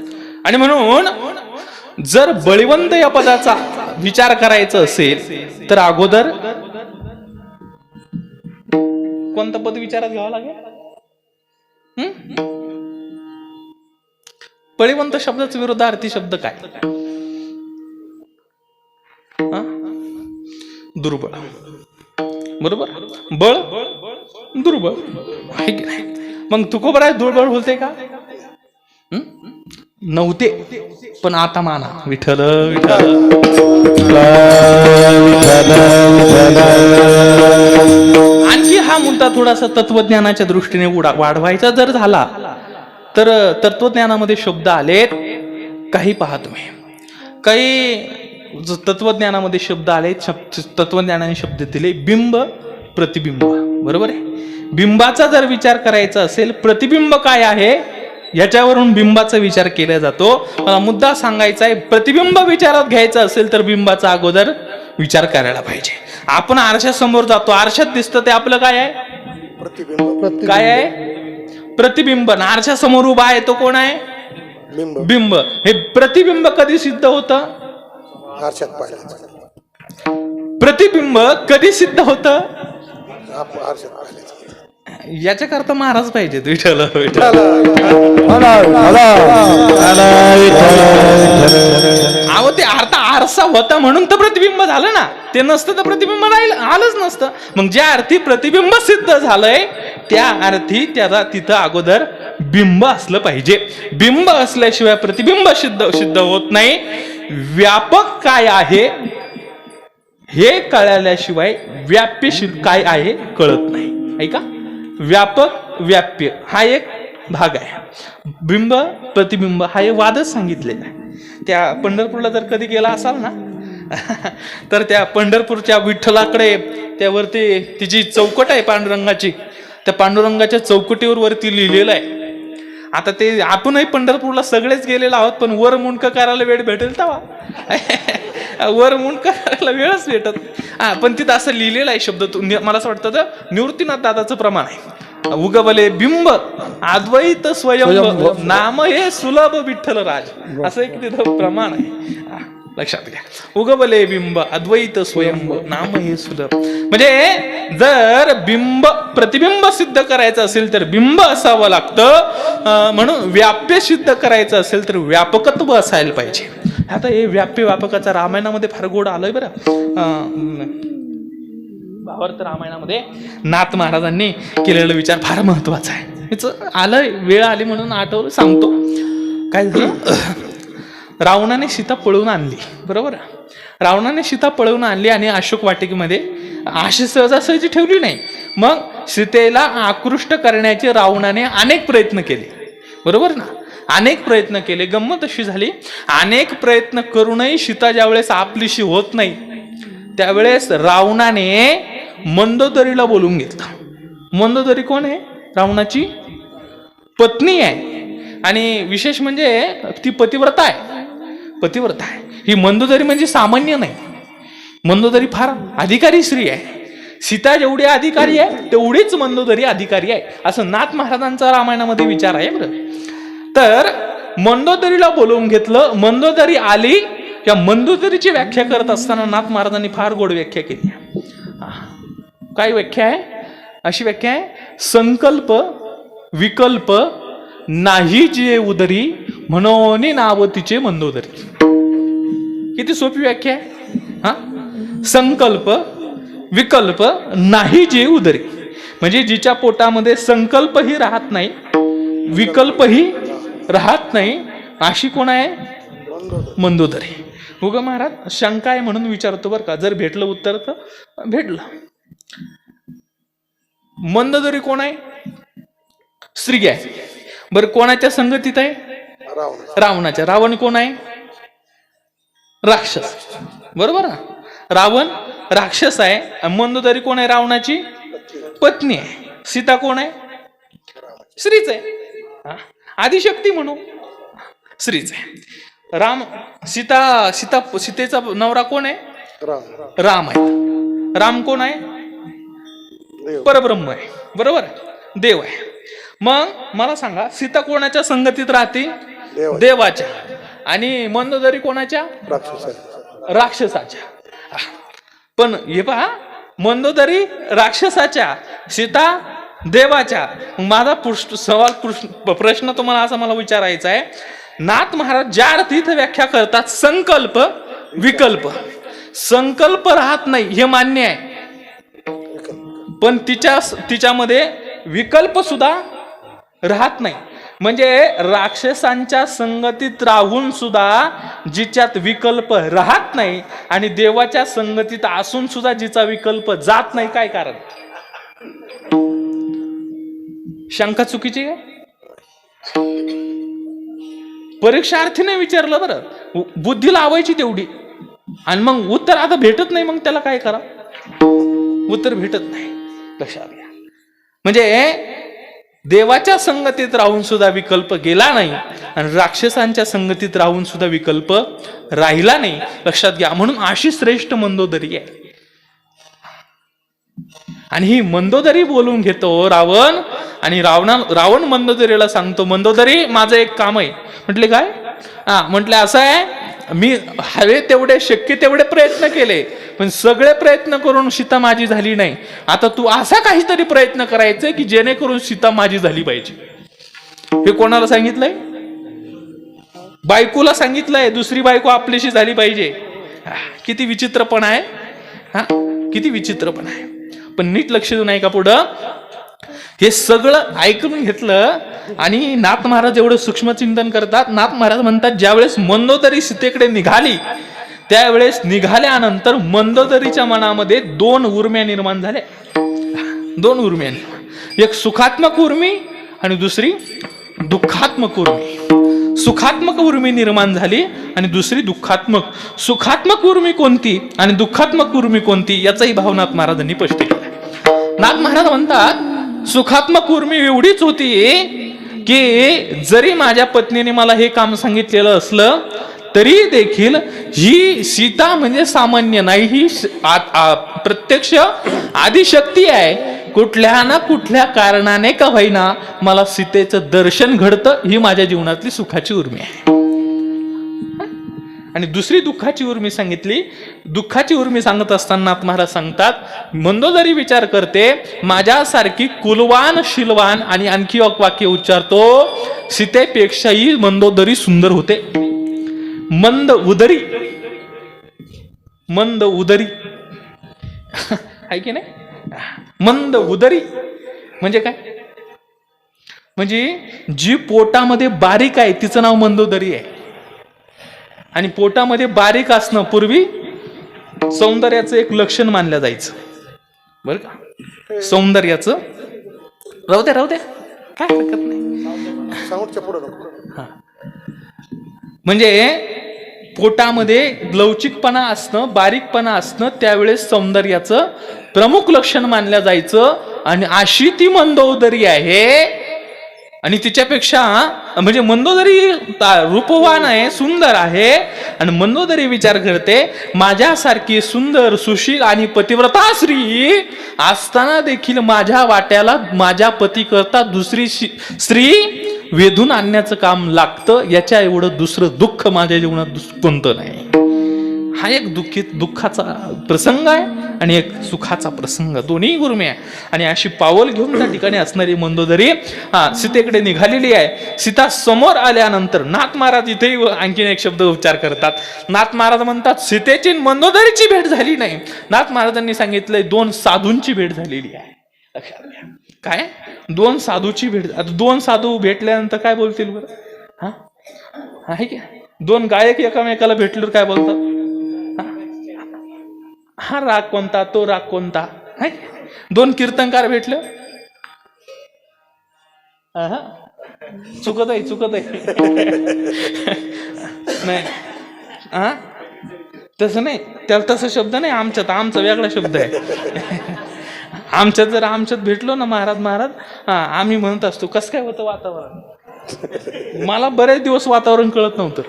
आणि म्हणून जर बळीवंत या पदाचा विचार करायचा असेल तर अगोदर कोणतं पद विचारात घ्यावं लागेल? बळीवंत शब्दाचा विरोधार्थी शब्द काय? दुर्बळ. बरोबर, बळ दुर्बळ आहे की नाही? मग तुकोबराय दुर्बळ बोलते का? नव्हते, पण आता माना. विठ्ठल विठ्ठल. आणखी हा मुद्दा थोडासा तत्वज्ञानाच्या दृष्टीने वाढवायचा जर झाला तर तत्वज्ञानामध्ये शब्द आलेत काही. पहा तुम्ही, काही तत्वज्ञानामध्ये शब्द आलेत. तत्वज्ञानाने शब्द दिले बिंब प्रतिबिंब. बरोबर आहे. बिंबाचा जर विचार करायचा असेल, प्रतिबिंब काय आहे याच्यावरून बिंबाचा विचार केला जातो. मला मुद्दा सांगायचा आहे, प्रतिबिंब विचारात घ्यायचं असेल तर बिंबाचा अगोदर विचार करायला पाहिजे. आपण आरशासमोर जातो, आरशात दिसतं ते आपलं काय आहे? प्रतिबिंब. काय आहे? प्रतिबिंब. आरशासमोर उभा आहे तो कोण आहे? बिंब. हे प्रतिबिंब कधी सिद्ध होतं? आरशात पाहिलं. प्रतिबिंब कधी सिद्ध होतं? आरशात पाहिलं. याच्याकरता महाराज पाहिजे. विठ्ठल विठ्ठल. अहो ते अर्थ आरसा होता म्हणून तर प्रतिबिंब झालं ना. ते नसतं तर प्रतिबिंब आलंच नसतं. मग ज्या अर्थी प्रतिबिंब सिद्ध झालंय त्या अर्थी त्याला तिथं अगोदर बिंब असलं पाहिजे. बिंब असल्याशिवाय प्रतिबिंब सिद्ध होत नाही. व्यापक काय आहे हे कळल्याशिवाय व्याप्य काय आहे कळत नाही. ऐका, व्यापक व्याप्य हा एक भाग आहे. बिंब प्रतिबिंब हा एक वादच सांगितलेला आहे. त्या पंढरपूरला जर कधी गेला असाल ना तर त्या पंढरपूरच्या विठ्ठलाकडे त्यावरती तिची चौकट आहे पांडुरंगाची. त्या पांडुरंगाच्या चौकटीवर वरती लिहिलेलं आहे. आता ते आपणही पंढरपूरला सगळेच गेलेलो आहोत, पण वर मुंडकं करायला वेळ भेटेल तेव्हा. वर मुंडकं करायला वेळच भेटत. पण तिथं असं लिहिलेलं आहे शब्द. मला असं वाटतं निवृत्तीनाथ दादाचं प्रमाण आहे. उगवले बिंब अद्वैत स्वयंभ नाम हे सुलभ विठ्ठल राज, असं एक तिथं प्रमाण आहे. लक्षात घ्या. उगवले बिंब अद्वैत स्वयंभ नाम हे सुलभ. म्हणजे जर बिंब प्रतिबिंब सिद्ध करायचं असेल तर बिंब असावं लागतं. म्हणून व्याप्य सिद्ध करायचं असेल तर व्यापकत्व असायला पाहिजे. आता हे व्याप्य व्यापकाचा रामायणामध्ये फार गोड आलोय बरं. भावार्थ रामायणामध्ये नाथ महाराजांनी केलेला विचार फार महत्वाचा आहे. आलंय, वेळ आली म्हणून आठवलं, सांगतो. काय झालं? रावणाने सीता पळवून आणली. बरोबर. रावणाने सीता पळवून आणली आणि अशोक वाटिकेमध्ये अशी सहजासहजी ठेवली नाही. मग सीतेला आकृष्ट करण्याचे रावणाने अनेक प्रयत्न केले. बरोबर ना. अनेक प्रयत्न केले. गंमत अशी झाली, अनेक प्रयत्न करूनही सीता ज्यावेळेस आपलीशी होत नाही त्यावेळेस रावणाने मंदोदरीला बोलून घेतलं. मंदोदरी कोण आहे? रावणाची पत्नी आहे. आणि विशेष म्हणजे ती पतिव्रता आहे. पतिव्रता आहे. ही मंदोदरी म्हणजे सामान्य नाही. मंदोदरी फार अधिकारी स्त्री आहे. सीता जेवढी अधिकारी आहे तेवढीच मंदोदरी अधिकारी आहे, असं नाथ महाराजांचा रामायणामध्ये विचार आहे. बरं. तर मंदोदरीला बोलवून घेतलं. मंदोदरी आली. या मंदोदरीची व्याख्या करत असताना नाथ महाराजांनी फार गोड व्याख्या केली. काय व्याख्या आहे? अशी व्याख्या आहे, संकल्प विकल्प नाही जे उदरी म्हणून नाव तिचे मंदोदरी. किती सोपी व्याख्या आहे. हा, संकल्प विकल्प नाही जे उदरी म्हणजे जिच्या पोटामध्ये संकल्पही राहत नाही, विकल्पही राहत नाही, अशी कोण आहे? मंदोदरी. उगा महाराज शंका आहे म्हणून विचारतो बरं का. जर भेटलं उत्तर तर भेटलं. मंदोदरी कोण आहे? स्त्री आहे. बरं, कोणाच्या संगतीत आहे? रावणाच्या. रावण कोण आहे? राक्षस, बरोबर ना. रावण राक्षस आहे. मंदोदरी कोण आहे? रावणाची पत्नी आहे. सीता कोण आहे? श्रीच आहे. आदिशक्ती म्हणू, श्रीच आहे. राम सीतेचा नवरा कोण आहे? राम आहे. राम कोण आहे? परब्रह्म आहे, बरोबर, देव आहे. मग मला सांगा, सीता कोणाच्या संगतीत राहते? देवाच्या. आणि मंदोदरी कोणाच्या? राक्षसाच्या. पण हे पहा, मंदोदरी राक्षसाच्या, सीता देवाच्या. माझा प्रश्न तुम्हाला असा मला विचारायचा आहे, नाथ महाराज ज्या अर्थी इथं व्याख्या करतात संकल्प विकल्प, संकल्प राहत नाही हे मान्य आहे, पण तिच्यामध्ये विकल्प सुद्धा राहत नाही. म्हणजे राक्षसांच्या संगतीत राहून सुद्धा जिच्यात विकल्प राहत नाही आणि देवाच्या संगतीत असून सुद्धा जिचा विकल्प जात नाही, काय कारण? शंका चुकीची आहे. परीक्षार्थीने विचारलं बरं, बुद्धी लावायची तेवढी, आणि मग उत्तर आता भेटत नाही, मग त्याला काय करा? उत्तर भेटत नाही. लक्षात घ्या. म्हणजे देवाच्या संगतीत राहून सुद्धा विकल्प गेला नाही आणि राक्षसांच्या संगतीत राहून सुद्धा विकल्प राहिला नाही. लक्षात घ्या. म्हणून अशी श्रेष्ठ मंदोदरी आहे. आणि ही मंदोदरी बोलून घेतो रावण, आणि रावण मंदोदरीला सांगतो, मंदोदरी माझं एक काम आहे. म्हटले काय? म्हटले असं आहे, मी हवे तेवढे शक्य तेवढे प्रयत्न केले, पण सगळे प्रयत्न करून सीता माझी झाली नाही. आता तू असा काहीतरी प्रयत्न करायचे की जेणेकरून सीता माझी झाली पाहिजे. हे कोणाला सांगितलंय? बायकोला सांगितलंय, दुसरी बायको आपलीशी झाली पाहिजे. किती विचित्रपण आहे, किती विचित्रपण आहे. पण नीट लक्ष देऊ नाही का पुढं? हे सगळं ऐकून घेतलं आणि नाथ महाराज एवढं सूक्ष्म चिंतन करतात. नाथ महाराज म्हणतात, ज्यावेळेस मंदोदरी सीतेकडे निघाली, त्यावेळेस निघाल्यानंतर मंदोदरीच्या मनामध्ये 2 उर्म्या निर्माण झाल्या. 2 उर्म्या, एक सुखात्मक उर्मी आणि दुसरी दुःखात्मक उर्मी. सुखात्मक उर्मी निर्माण झाली आणि दुसरी दुःखात्मक. सुखात्मक उर्मी कोणती आणि दुःखात्मक उर्मी कोणती याचाही भाव नाथ महाराजांनी स्पष्ट केला. नाथ महाराज म्हणतात, सुखात्मक उर्मी एवढीच होती की जरी माझ्या पत्नीने मला हे काम सांगितलेलं असलं तरी देखील ही सीता म्हणजे सामान्य नाही, ही प्रत्यक्ष आदिशक्ती आहे. कुठल्या ना कुठल्या कारणाने का होईना मला सीतेचं दर्शन घडतं, ही माझ्या जीवनातली सुखाची उर्मी आहे. आणि दुसरी दुःखाची उर्मी सांगितली. दुःखाची उर्मी सांगत असताना महाराज सांगतात, मंदोदरी विचार करते, माझ्यासारखी कुलवान शीलवान, आणि आणखी एक वाक्य उच्चारतो, सीतेपेक्षाही मंदोदरी सुंदर होते. मंद उदरी, मंद उदरी आहे की नाही? मंद उदरी म्हणजे काय? म्हणजे जी पोटामध्ये बारीक आहे तिचं नाव मंदोदरी आहे. आणि पोटामध्ये बारीक असणं पूर्वी सौंदर्याचं एक लक्षण मानलं जायचं, बरं का? सौंदर्याचं राहू द्या काय हरकत नाही. म्हणजे पोटामध्ये लवचिकपणा असणं, बारीकपणा असणं त्यावेळेस सौंदर्याचं प्रमुख लक्षण मानलं जायचं. आणि अशी ती मंदोदरी आहे. आणि तिच्यापेक्षा म्हणजे मंदोदरी रूपवान आहे, सुंदर आहे. आणि मंदोदरी विचार करते, माझ्यासारखी सुंदर सुशील आणि पतिव्रता स्त्री असताना देखील माझ्या वाट्याला माझ्या पती करता दुसरी स्त्री वेधून आणण्याचं काम लागतं. याच्या एवढं दुसरं दुःख माझ्या जीवनात कोणतं नाही. हा एक दुःखाचा प्रसंग आहे आणि एक सुखाचा प्रसंग, दोन्ही गुरमे आहे. आणि अशी पावल घेऊन त्या ठिकाणी असणारी मंदोदरी सीतेकडे निघालेली आहे. सीता समोर आल्यानंतर नाथ महाराज इथेही आणखीन एक शब्द उच्चार करतात. नाथ महाराज म्हणतात, सीतेची मंदोदरीची भेट झाली नाही. नाथ महाराजांनी सांगितलंय 2 साधूंची भेट झालेली आहे. लक्षात घ्या. काय? 2 साधूची भेट. आता 2 साधू भेटल्यानंतर काय बोलतील बरं? आहे की 2 गायक एकामेकाला भेटल्यावर काय बोलतात? हा राग कोणता, तो राग कोणता? 2 कीर्तनकार भेटले, चुकत आहे नाही. तसं नाही, त्याला तसा शब्द नाही आमच्यात, आमचा वेगळा शब्द आहे. आमच्यात जर आमच्यात भेटलो ना महाराज आम्ही म्हणत असतो कसं काय होतं वातावरण. मला बरेच दिवस वातावरण कळत नव्हतं,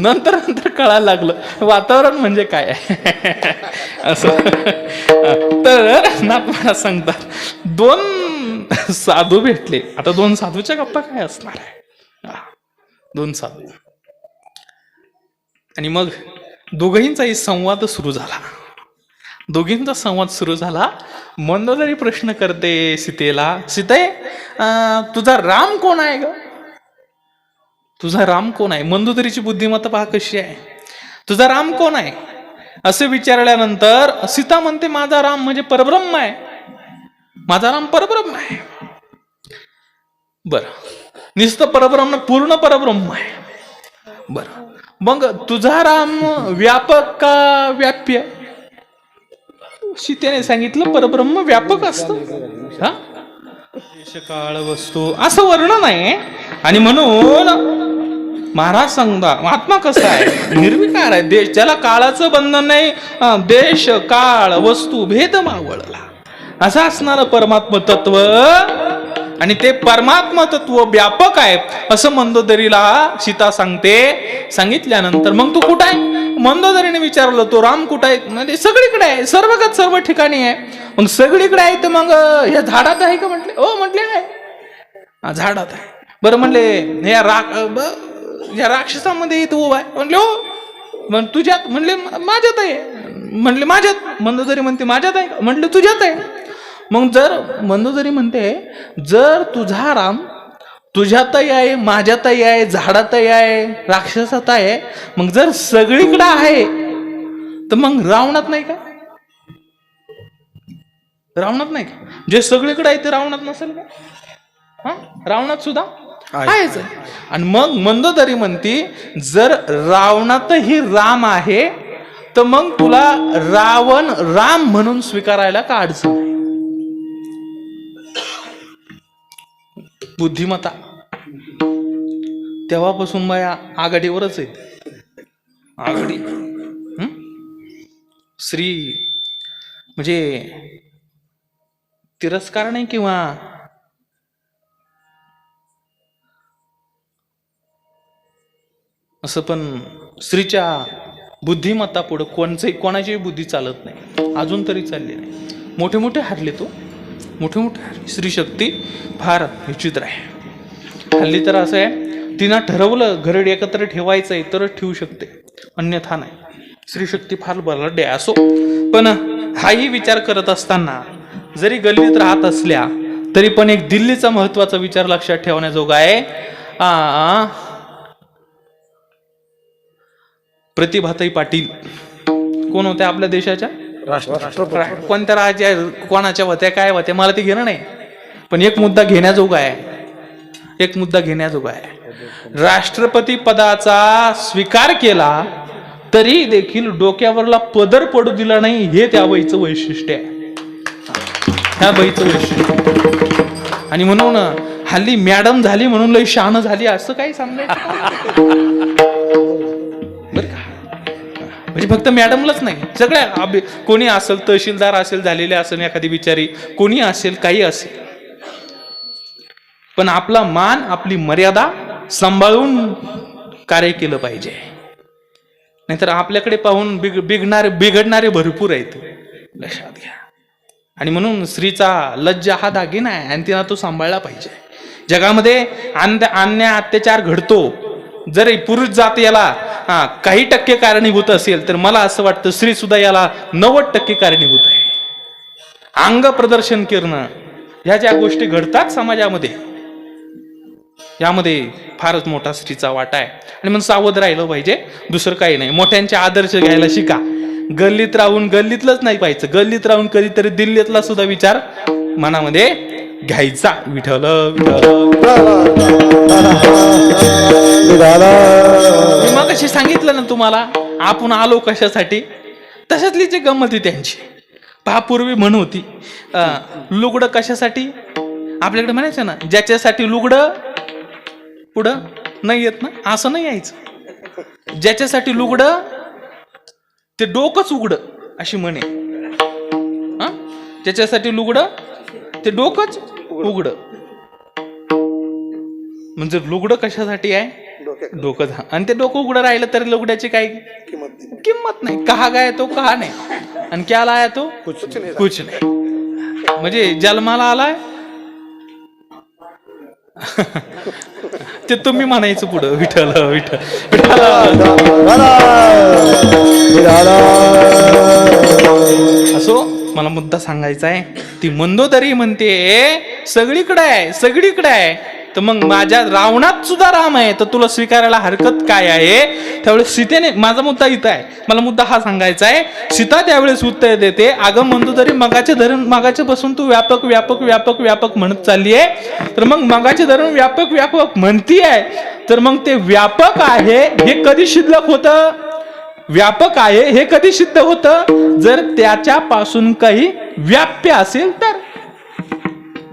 नंतर कळायला लागलं वातावरण म्हणजे काय असं. तर नाथ महाराज सांगतात, दोन साधू भेटले. आता दोन साधूच्या गप्पा काय असणार आहे, दोन साधू. आणि मग दोघींचाही संवाद सुरू झाला. दोघींचा संवाद सुरू झाला. मंदोदरी प्रश्न करते सीतेला, सीते तुझा राम कोण आहे ग, तुझा राम कोण आहे. मंदोदरीची बुद्धिमत्ता पहा कशी आहे. तुझा राम कोण आहे असे विचारल्यानंतर सीता म्हणते, माझा राम म्हणजे परब्रह्म आहे, माझा राम परब्रह्म आहे. बर, नुसतं परब्रह्म, पूर्ण परब्रह्म आहे. बर, मग तुझा राम व्यापक का व्याप्य. सीतेने सांगितलं परब्रह्म व्यापक असतं, हा देश काळ वस्तू असं वर्णन आहे. आणि म्हणून महाराज सांगता, महात्मा कसा आहे, निर्विकार आहे. देश, ज्याला काळाचं बंधन नाही, देश काळ वस्तू भेद मावळला, असं असणारं परमात्म तत्व. आणि ते परमात्मा तत्व व्यापक आहे असं मंदोदरीला सीता सांगते. सांगितल्यानंतर मग तू कुठं आहे, मंदोदरीने विचारलं, तो राम कुठं आहे. म्हणजे सगळीकडे आहे, सर्वगत सर्व ठिकाणी आहे. मग सगळीकडे आहे तर मग या झाडात आहे का म्हटले. हो म्हटले आहे, झाडात आहे. बरं म्हणले या राक्षसामध्ये इथं उभा आहे. म्हणले हो. मग तुझ्यात. म्हणले माझ्यात आहे. म्हणले माझ्यात. मंदोदरी म्हणते माझ्यात आहे. म्हटले तुझ्यात आहे. मग जर मंदोदरी म्हणते, जर तुझा राम तुझ्यातही आहे, माझ्यातही आहे, झाडातही आहे, राक्षसात आहे, मग जर सगळीकडे आहे तर मग रावणात नाही का, रावणात नाही का. जे सगळीकडे आहे ते रावणात नसेल का, हा रावणात सुद्धा आहेच. आणि मग मंदोदरी म्हणती, जर रावणातही राम आहे तर मग तुला रावण राम म्हणून स्वीकारायला का अडचण आहे. बुद्धिमत्ता तेव्हापासून बाया आघाडीवरच आहे, आघाडी. श्री म्हणजे तिरस्कार नाही किंवा असं, पण स्त्रीच्या बुद्धिमत्ता पुढे कोणाची बुद्धी चालत नाही, अजून तरी चालली नाही. मोठे मोठे हारले तो, मोठे मोठे हारले. स्त्री शक्ती फार विचित्र आहे. हल्ली तर असं आहे, तिनं ठरवलं घरड एकत्र ठेवायचंय तरच ठेवू शकते, अन्यथा नाही. स्त्री शक्ती फार बलाढ्य आहे. असो, पण हाही विचार करत असताना जरी गल्लीत राहत असल्या तरी पण एक दिल्लीचा महत्वाचा विचार लक्षात ठेवण्याजोगा आहे. प्रतिभाताई पाटील कोण होत्या आपल्या देशाच्या राष्ट्रपती. कोणत्या राज्या कोणाच्या होत्या काय होत्या मला ते घेणं नाही, पण एक मुद्दा घेण्याजोगा आहे, एक मुद्दा घेण्याजोगा आहे. राष्ट्रपती पदाचा स्वीकार केला तरी देखील डोक्यावरला पदर पडू दिला नाही, हे त्या बाईचं वैशिष्ट्य आहे, त्या बाईचं वैशिष्ट्य. आणि म्हणून हल्ली मॅडम झाली म्हणून लई शहाणं झाली असं काही सांगायचं बरं का. म्हणजे फक्त मॅडमलाच नाही, सगळ्या कोणी असेल, तहसीलदार असेल झालेले असेल, एखादी बिचारी कोणी असेल, काही असेल, पण आपला मान आपली मर्यादा सांभाळून कार्य केलं पाहिजे. नाहीतर आपल्याकडे पाहून बिघडणारे भरपूर आहेत, लक्षात घ्या. आणि म्हणून स्त्रीचा लज्जा हा दागिना आहे आणि तिला तो सांभाळला पाहिजे. जगामध्ये अन्याय अत्याचार घडतो, जरी पुरुष जात याला काही टक्के कारणीभूत असेल तर मला असं वाटतं स्त्री सुद्धा याला 90% कारणीभूत आहे. अंग प्रदर्शन करणं, ह्या ज्या गोष्टी घडतात समाजामध्ये, यामध्ये फारच मोठा स्त्रीचा वाटा आहे. आणि मग सावध राहिलं पाहिजे, दुसरं काही नाही. मोठ्यांचे आदर्श घ्यायला शिका. गल्लीत राहून गल्लीतलंच नाही पाहिजे, गल्लीत राहून कधीतरी दिल्लीतला सुद्धा विचार मनामध्ये घ्यायचा. विठ्ठल मग कशी सांगितलं ना तुम्हाला आपण आलो कशासाठी, तशातली जी गंमत आहे त्यांची. पहा, पूर्वी म्हण होती, लुगडं कशासाठी, आपल्याकडे म्हणायचं ना, ज्याच्यासाठी लुगडं पुढं नाही येत ना, असं नाही यायचं. ज्याच्यासाठी लुगडं ते डोकंच उघड अशी म्हणे. हा, ज्याच्यासाठी लुगडं ते डोकंच उघड. म्हणजे लुगडं कशासाठी आहे? डोकं. आणि ते डोकं उघडं राहिलं तर लुगड्याची काही किंमत नाही. कहा गाय तो कहा नाही, आणि क्या लाया तो कुछ नाही. म्हणजे जन्माला आलाय ते तुम्ही म्हणायचं पुढं विठ्ठल विठ्ठल असो. मला मुद्दा सांगायचा आहे. ती मंदोदरी म्हणते सगळीकडे आहे, सगळीकडे आहे. तर मग माझ्या रावणात सुद्धा राम आहे, तर तुला स्वीकारायला हरकत काय आहे? त्यावेळेस सीतेने, माझा मुद्दा इथं आहे, मला मुद्दा हा सांगायचा आहे. सीता त्यावेळेस उत्तर देते, अगं मंदोदरी मगाचे बसून तू व्यापक व्यापक व्यापक व्यापक म्हणत चालली आहे. तर मग मगाचे धरून व्यापक व्यापक म्हणती आहे, तर मग ते व्यापक आहे हे कधी शिल्लक होतं? व्यापक आहे हे कधी सिद्ध होतं? जर त्याच्यापासून काही व्याप्य असेल तर.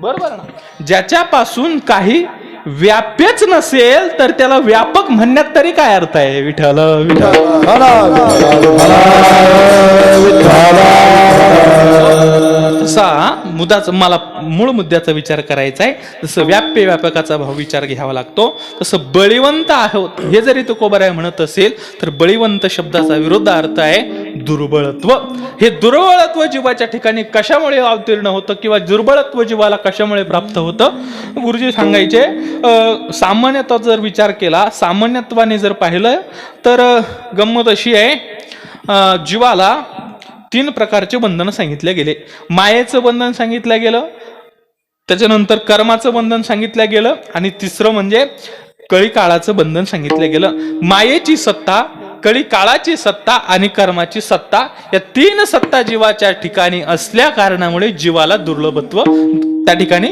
बरोबर ना? ज्याच्यापासून काही व्याप्यच नसेल तर त्याला व्यापक म्हणण्यात तरी काय अर्थ आहे? विठ्ठल तसा मुद्दाचा, मला मूळ मुद्द्याचा विचार करायचा आहे. जसं व्याप्य व्यापकाचा भाव विचार घ्यावा लागतो, तसं बळीवंत आहोत हे जरी तुकोबाराय म्हणत असेल तर बळीवंत शब्दाचा विरुद्ध अर्थ आहे दुर्बळत्व. हे दुर्बळत्व जीवाच्या ठिकाणी कशामुळे अवतीर्ण होतं किंवा दुर्बळत्व जीवाला कशामुळे प्राप्त होतं? गुरुजी सांगायचे, सामान्यतः जर विचार केला, सामान्यत्वाने जर पाहिलं तर गंमत अशी आहे, जीवाला 3 प्रकारचे बंधन सांगितले गेले. मायेचं बंधन सांगितलं गेलं, त्याच्यानंतर कर्माचं बंधन सांगितलं गेलं, आणि तिसरं म्हणजे कळी काळाचं बंधन सांगितलं गेलं. मायेची सत्ता, कळी काळाची सत्ता आणि कर्माची सत्ता, या 3 सत्ता जीवाच्या ठिकाणी असल्या कारणामुळे जीवाला दुर्लभत्व, त्या ठिकाणी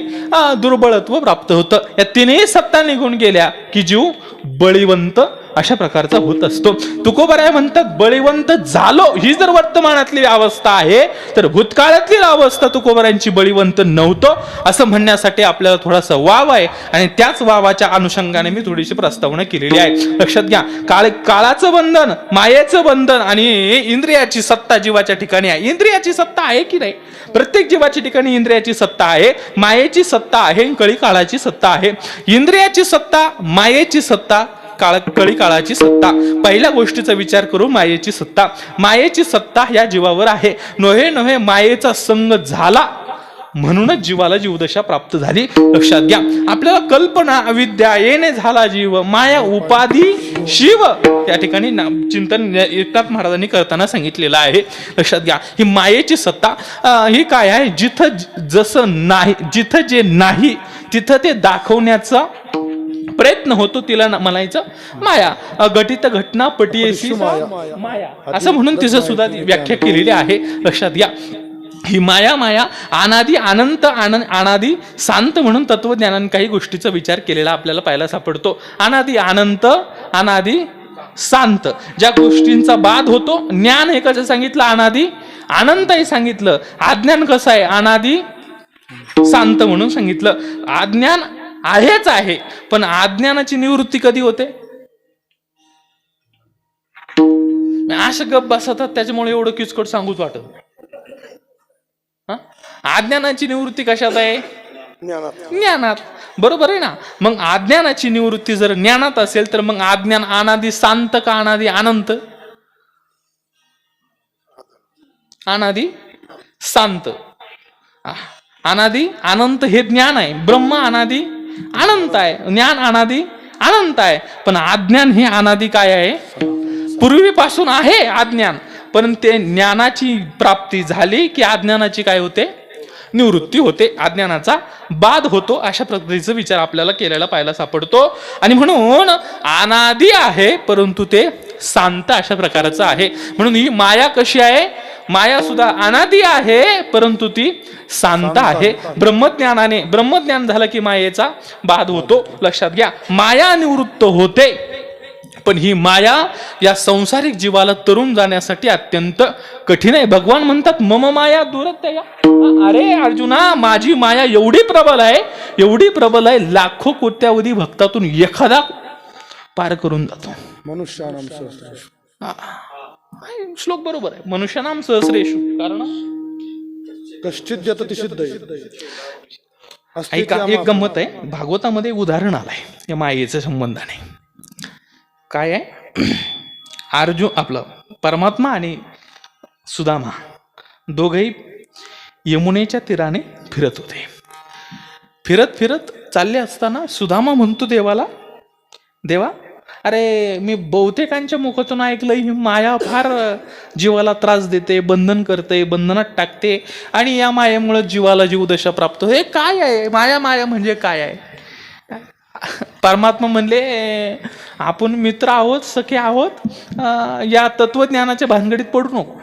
दुर्बळत्व प्राप्त होतं. या 3ही सत्ता निघून गेल्या की जीव बळीवंत अशा प्रकारचा होत असतो. तुकोबाराय म्हणतात बळीवंत झालो ही जर वर्तमानातली अवस्था आहे, तर भूतकाळातली अवस्था तुकोबारायांची बळीवंत नव्हतं असं म्हणण्यासाठी आपल्याला थोडासा वाव आहे, आणि त्याच वावाच्या अनुषंगाने मी थोडीशी प्रस्तावना केलेली आहे. लक्षात घ्या, काळाचं बंधन, मायेचं बंधन आणि इंद्रियाची सत्ता जीवाच्या ठिकाणी आहे. इंद्रियाची सत्ता आहे की नाही? प्रत्येक जीवाच्या ठिकाणी इंद्रियाची सत्ता आहे, मायेची सत्ता आहे, कळी काळाची सत्ता आहे. इंद्रियाची सत्ता, मायेची सत्ता, कळी काळाची सत्ता. पहिल्या गोष्टीचा विचार करू, मायेची सत्ता. मायेची सत्ता या जीवावर आहे. नव्हे मायेचा संग झाला म्हणूनच जीवाला जीवदशा प्राप्त झाली. लक्षात घ्या, आपल्याला कल्पना अविद्या येणे झाला जीव, माया उपाधी शिव, या ठिकाणी चिंतन एकनाथ महाराजांनी करताना सांगितलेलं आहे. लक्षात घ्या, ही मायेची सत्ता ही काय आहे? जिथं जसं नाही, जिथं जे नाही तिथं ते दाखवण्याचा प्रयत्न होतो, तिला म्हणायचं माया. घटित घटना पटियेसी माया, असं म्हणून तिचं सुद्धा व्याख्या केलेली आहे. लक्षात घ्या, ही माया अनादी अनंत अनादी शांत म्हणून तत्वज्ञानाने काही गोष्टीचा विचार केलेला आपल्याला पाहायला सापडतो. अनादी अनंत अनादी शांत, ज्या गोष्टींचा बाध होतो. ज्ञान हे कसं सांगितलं? अनादी अनंत हे सांगितलं. अज्ञान कसं आहे? अनादी शांत म्हणून सांगितलं. अज्ञान आहेच आहे, पण अज्ञानाची निवृत्ती कधी होते? अशा गप बसतात, त्याच्यामुळे एवढं किचकट सांगूच वाटत. अज्ञानाची निवृत्ती कशात आहे? ज्ञानात. बरोबर आहे ना? मग अज्ञानाची निवृत्ती जर ज्ञानात असेल तर मग अज्ञान अनादी शांत का अनादी अनंत? अनादी शांत. अनादी अनंत हे ज्ञान आहे. ब्रह्म अनादी अनंत आहे, ज्ञान अनादी अनंत आहे. पण अज्ञान हे अनादी काय आहे? पूर्वीपासून आहे अज्ञान, पण ते ज्ञानाची प्राप्ती झाली की अज्ञानाची काय होते? निवृत्ती होते, अज्ञानाचा बाध होतो. अशा पद्धतीचा विचार आपल्याला केलेला पाहायला सापडतो. आणि म्हणून अनादी आहे परंतु ते शांत अशा प्रकारचं आहे. म्हणून ही माया कशी आहे? माया सुद्धा अनादी आहे परंतु ती शांत आहे. ब्रह्मज्ञान झालं की मायेचा बाध होतो. लक्षात घ्या, माया निवृत्त होते, पण ही माया या संसारिक जीवाला तरुण जाण्यासाठी अत्यंत कठीण आहे. भगवान म्हणतात मम माया दुरत्या. अरे अर्जुना, माझी माया एवढी प्रबल आहे, लाखो कोट्यावधी भक्तातून एखादा पार करून जातो. मनुष्यानाम सहस्रेषु. श्लोक बरोबर आहे. मनुष्यानाम सहस्रेषु कारण कश्चित जतति सिद्धये. ऐका, एक गंमत आहे. भागवतामध्ये उदाहरण आलंय या मायेच्या संबंधाने. काय आहे, अर्जुन आपलं परमात्मा आणि सुदामा दोघही यमुनेच्या तीराने फिरत होते. फिरत फिरत चालले असताना सुदामा म्हणतो देवाला, देवा अरे मी बहुतेकांच्या मुखातून ऐकलं ही माया फार जीवाला त्रास देते, बंधन करते, बंधनात टाकते आणि या मायेमुळे जीवाला जीवदशा प्राप्त होते. हे काय आहे माया? माया म्हणजे काय आहे? परमात्मा म्हणले आपण मित्र आहोत, सखे आहोत, या तत्वज्ञानाच्या भानगडीत पडू नको.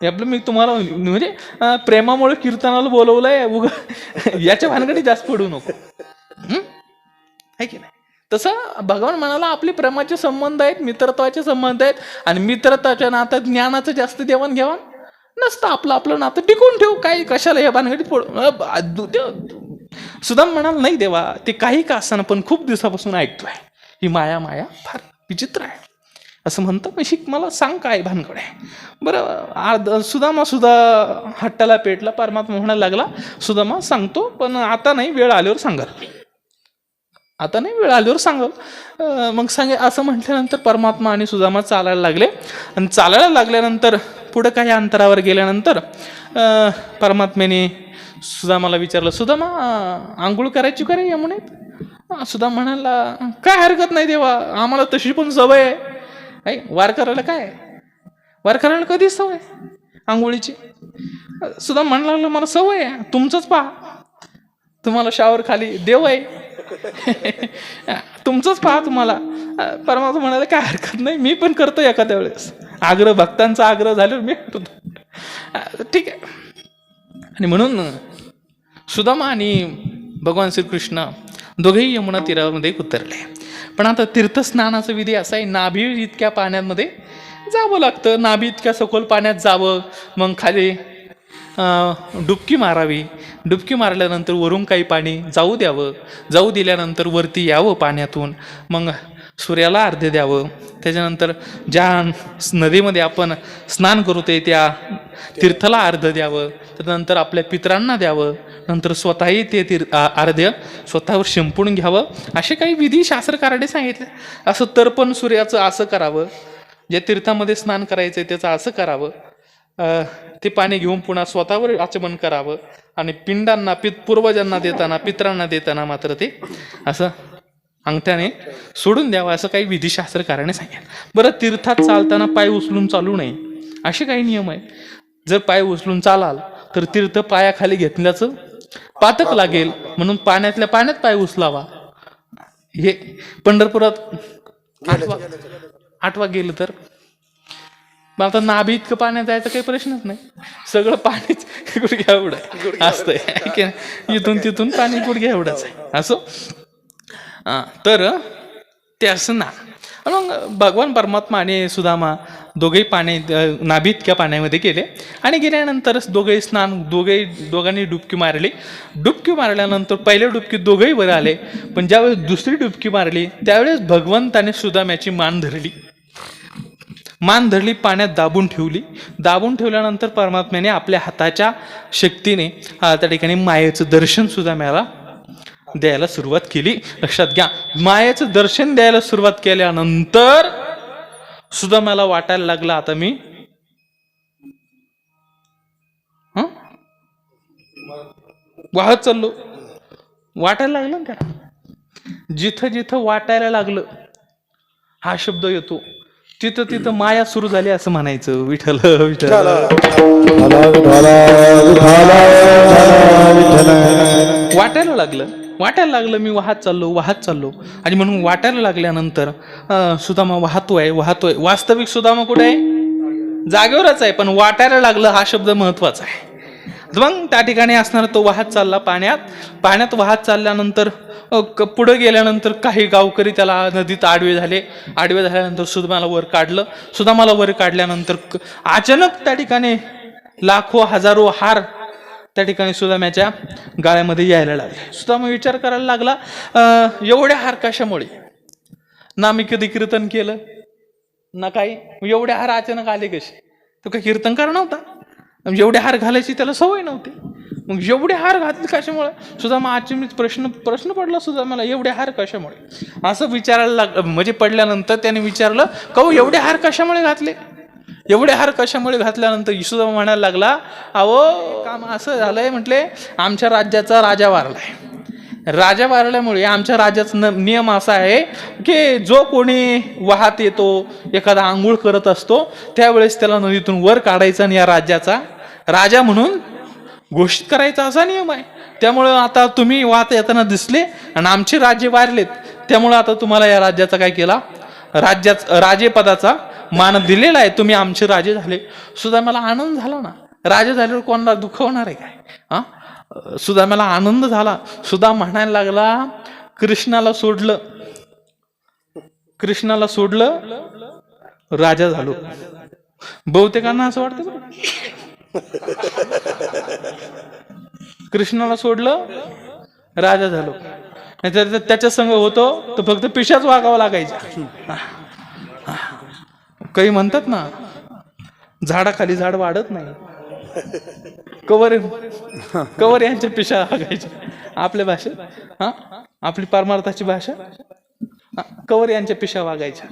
आपलं मी तुम्हाला म्हणजे प्रेमामुळे कीर्तनाला बोलवलंय, याच्या भानगडीत जास्त पडू नको. आहे की नाही? तसं भगवान म्हणाला आपले प्रेमाचे संबंध आहेत, मित्रत्वाचे संबंध आहेत आणि मित्रत्वाच्या नात्यात ज्ञानाचं जास्त देवाणघेवाण नसतं. आपलं नातं टिकून ठेवू, काही कशाला या भानगडीत पडू. सुदाम म्हणाल नाही देवा, ते काही का असताना पण खूप दिवसापासून ऐकतोय ही माया फार विचित्र आहे असं म्हणतं. पण शिक मला सांग काय भानगड आहे. बरं, सुदामा सुद्धा हट्टाला पेटला. परमात्मा म्हणायला लागला सुदामा सांगतो पण आता नाही, वेळ आल्यावर सांगाल. आता नाही, वेळ आल्यावर सांगाल. मग सांगे असं म्हटल्यानंतर परमात्मा आणि सुदामा चालायला लागले आणि चालायला लागल्यानंतर पुढं काही अंतरावर गेल्यानंतर परमात्म्याने सुदामाला विचारलं, सुदामा आंघोळ करायची का रे यमुनेत? सुदामा म्हणाला काय हरकत नाही देवा, आम्हाला तशी पण सवय आहे. वार करायला काय, वार करायला कधी सवय आंघोळीची? सुदामा म्हणायला लागलं मला सवय आहे, तुमचंच पहा, तुम्हाला शावर खाली देव आहे, तुमचंच पहा तुम्हाला. परमात्मा म्हणाला काय हरकत नाही, मी पण करतो एखाद्या वेळेस आग्रह, भक्तांचा आग्रह झाल्यावर मी करतो. ठीक आहे. आणि म्हणून सुदामा आणि भगवान श्रीकृष्ण दोघेही यमुना तीरामध्ये उतरले. पण आता तीर्थस्नानाचा विधी असा आहे, नाभी इतक्या पाण्यामध्ये जावं लागतं, नाभी इतक्या सखोल पाण्यात जावं, मग खाली डुबकी मारावी, डुबकी मारल्यानंतर वरून काही पाणी जाऊ द्यावं, जाऊ दिल्यानंतर वरती यावं पाण्यातून, मग सूर्याला अर्ध्य द्यावं, त्याच्यानंतर ज्या नदीमध्ये आपण स्नान करू ते त्या तीर्थाला अर्ध्य द्यावं, त्यानंतर आपल्या पितरांना द्यावं, नंतर स्वतःही ते अर्ध्य स्वतःवर शिंपून घ्यावं. असे काही विधी शास्त्रकाराने सांगितले. असं तर्पण सूर्याचं असं करावं, ज्या तीर्थामध्ये स्नान करायचं त्याचं असं करावं, ते पाणी घेऊन पुन्हा स्वतःवर आचमन करावं आणि पिंडांना पूर्वजांना देताना, पितरांना देताना मात्र ते असं अंगठ्याने सोडून द्यावं, असं काही विधिशास्त्रकाराने सांगितलं. बरं, तीर्थात चालताना पाय उचलून चालू नये असे काही नियम आहेत. जर पाय उचलून चालाल तर तीर्थ पायाखाली घेतल्याचं पातक लागेल, म्हणून पाण्यातल्या पाण्यात पाय उचलावा. हे पंढरपुरात आठवा गेलं तर मग आता नाभी इतकं पाण्यात जायचा काही प्रश्नच नाही, सगळं पाणीच गुडघ्या एवढं असतंय, इथून तिथून पाणी गुडघ्या एवढंच आहे असं. तर ते असं ना. मग भगवान परमात्मा आणि सुदामा दोघेही नाभी इतक्या पाण्यामध्ये गेले आणि गेल्यानंतर दोघांनी डुबकी मारली. डुबकी मारल्यानंतर पहिल्या डुबकीत दोघेही वर आले, पण ज्यावेळेस दुसरी डुबकी मारली त्यावेळेस भगवंताने सुदाम्याची मान धरली, पाण्यात दाबून ठेवली. दाबून ठेवल्यानंतर परमात्म्याने आपल्या हाताच्या शक्तीने त्या ठिकाणी मायेचं दर्शन सुदाम्याला द्यायला सुरुवात केली. लक्षात घ्या, मायेचं दर्शन द्यायला सुरुवात केल्यानंतर सुदाम्याला वाटायला लागला आता मी वाहत चाललो. वाटायला लागलं का? जिथं जिथं वाटायला लागलं हा शब्द येतो, तिथं तिथं माया सुरू झाली असं म्हणायचं. विठ्ठल विठ्ठल. वाटायला लागलं मी वाहत चाललो आणि म्हणून वाटायला लागल्यानंतर सुदामा वाहतोय. वास्तविक सुदामा कुठे आहे? जागेवरच आहे, पण वाटायला लागलं हा शब्द महत्वाचा आहे. मग त्या ठिकाणी असणार तो वाहत चालला पाण्यात वाहत चालल्यानंतर पुढे गेल्यानंतर काही गावकरी त्याला नदीत आडवे झाल्यानंतर सुदामाला वर काढल्यानंतर अचानक त्या ठिकाणी लाखो हजारो हार त्या ठिकाणी सुदाम्याच्या गाळ्यामध्ये यायला लागले. सुदामा विचार करायला लागला एवढे हार कशामुळे? ना मी कधी कीर्तन केलं ना काही. एवढे हार अचानक आले कसे? तो काही कीर्तनकार नव्हता, एवढे हार घालायची त्याला सवय नव्हती. मग एवढे हार घातले कशामुळे? सुद्धा आजची मी प्रश्न पडला सुद्धा मला, एवढे हार कशामुळे असं विचारायला म्हणजे पडल्यानंतर त्याने विचारलं, कहू एवढे हार कशामुळे घातले? एवढे हार कशामुळे घातल्यानंतर सुद्धा म्हणायला लागला, अहो काम असं झालंय म्हटले, आमच्या राज्याचा राजा वारलाय. राजा वारल्यामुळे आमच्या राज्याचा नियम असा आहे की जो कोणी वाहत येतो, एखादा आंघोळ करत असतो, त्यावेळेस त्याला नदीतून वर काढायचा आणि या राज्याचा राजा म्हणून घोषित करायचा असा नियम आहे. त्यामुळं आता तुम्ही वाहत येताना दिसले आणि आमचे राज्य वारलेत, त्यामुळं आता तुम्हाला या राज्याचा काय केला, राजेपदाचा मान दिलेला आहे, तुम्ही आमचे राजे झाले. सुद्धा मला आनंद झाला ना, राजे झाल्यावर कोणाला दुखवणार आहे काय? हा, सुद्धा मला आनंद झाला. सुद्धा म्हणायला लागला, कृष्णाला सोडलं राजा झालो. बहुतेकांना असं वाटतं बरं. कृष्णाला सोडलं राजा झालो, नाहीतर त्याच्या संग होतो तर फक्त पिशाच वागावं लागायचं. काही म्हणतात ना, झाडाखाली झाड वाढत नाही, कवर यांच्या पिशा वागायच्या. आपल्या भाषेत, हा आपली परमार्थाची भाषा, कवर यांच्या पिशा वागायच्या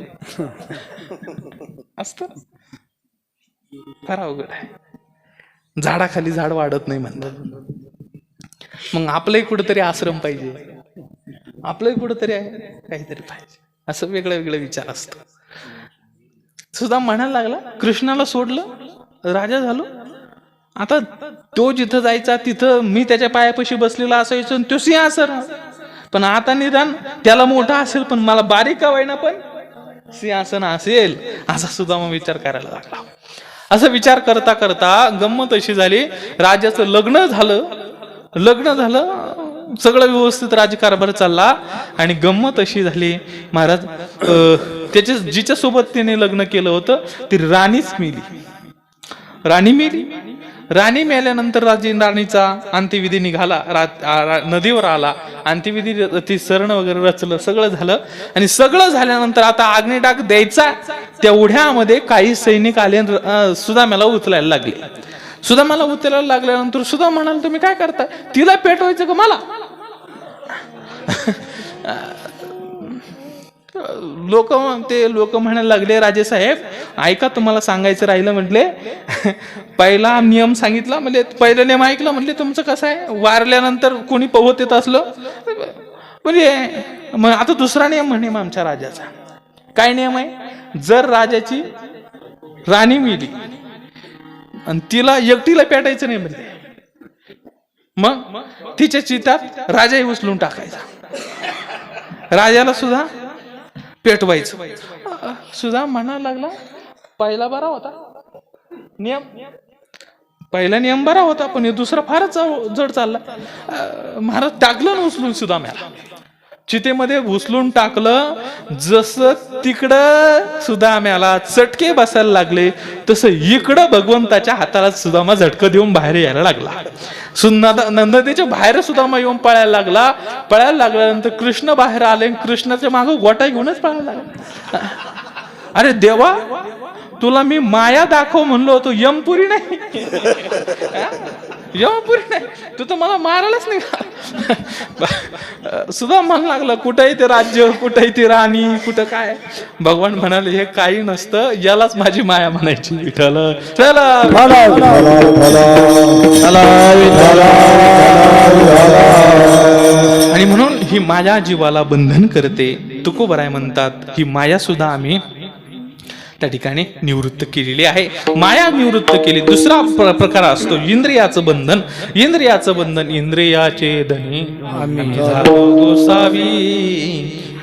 असत. फार अवघड आहे. झाडाखाली झाड वाढत नाही म्हणतात. मग आपलंही कुठेतरी आश्रम पाहिजे, आपलंही कुठेतरी काहीतरी पाहिजे, असं वेगळं विचार असतो. सुद्धा म्हणायला लागला, कृष्णाला सोडलं राजा झालो. आता तो जिथं जायचा तिथं मी त्याच्या पायापाशी बसलेला असायचो, तो सिंहासन. पण आता निदान त्याला मोठा असेल पण मला बारीक का होईना पण सिंहासन असेल, असा सुद्धा मग विचार करायला लागला. असं विचार करता करता गंमत अशी झाली, राजाचं लग्न झालं, सगळं व्यवस्थित राज्यकारभार चालला. आणि गंमत अशी झाली, महाराज जिच्या सोबत त्याने लग्न केलं होतं ती राणीच मेली. राणी मेल्यानंतर राणीचा अंत्यविधी निघाला, नदीवर आला, अंत्यविधी ती सरण वगैरे रचलं, सगळं झालं. आणि सगळं झाल्यानंतर आता अग्निडाग द्यायचा, त्या ओढ्यामध्ये काही सैनिक आले, सुदाम्याला उचलायला लागले. सुदामाला उचलायला लागल्यानंतर सुद्धा म्हणाल, तुम्ही काय करता, तिला पेटवायचं का मला? लोक म्हणायला लागले, राजेसाहेब ऐका, तुम्हाला सांगायचं राहिलं म्हटले, पहिला नियम सांगितला म्हणजे पहिला नियम ऐकला म्हटले तुमचं कसं आहे, वारल्यानंतर कोणी पवत येत असलं म्हणजे. मग आता दुसरा नियम म्हणे आमच्या राजाचा. काय नियम आहे? जर राजाची राणी मेली आणि तिला एकटीला पेटायचं नाही म्हणजे, मग तिच्या चितात राजाही उचलून टाकायचा, राजाला सुद्धा पेटवायचं. सुद्धा म्हणायला लागला, पहिला बरा होता नियम, पहिला नियम बरा होता, पण हे दुसरा फारच जड चालला. महाराज टाकलं ना उचलून सुदाम्याला, चितेमध्ये उचलून टाकलं. जसं तिकडं सुदाम्याला चटके बसायला लागले, तसं इकडं भगवंताच्या हाताला सुदामा झटकं देऊन बाहेर यायला लागला. नंदनीच्या बाहेर सुदामा येऊन पळायला लागल्यानंतर कृष्ण बाहेर आले, कृष्णाच्या मागे गोटा घेऊनच पळायला लागला. अरे देवा, तुला मी माया दाखव म्हणलो होतो, यमपुरी नाही, यमपुरी नाही, तू तर मला मारायलाच नाही. सुद्धा म्हणायला लागला, कुठंही ते राज्य, कुठंही ती राणी, कुठं काय. भगवान म्हणाले, हे काही नसतं, यालाच माझी माया म्हणायची. विठ्ठल चला आणि म्हणून ही माया जीवाला बंधन करते. तुकोबराय म्हणतात, ही माया सुद्धा आम्ही त्या ठिकाणी निवृत्त केलेली आहे. माया निवृत्त केली. दुसरा प्रकार असतो इंद्रियाचं बंधन. इंद्रियाचे धनी आम्ही झालो गोसावी,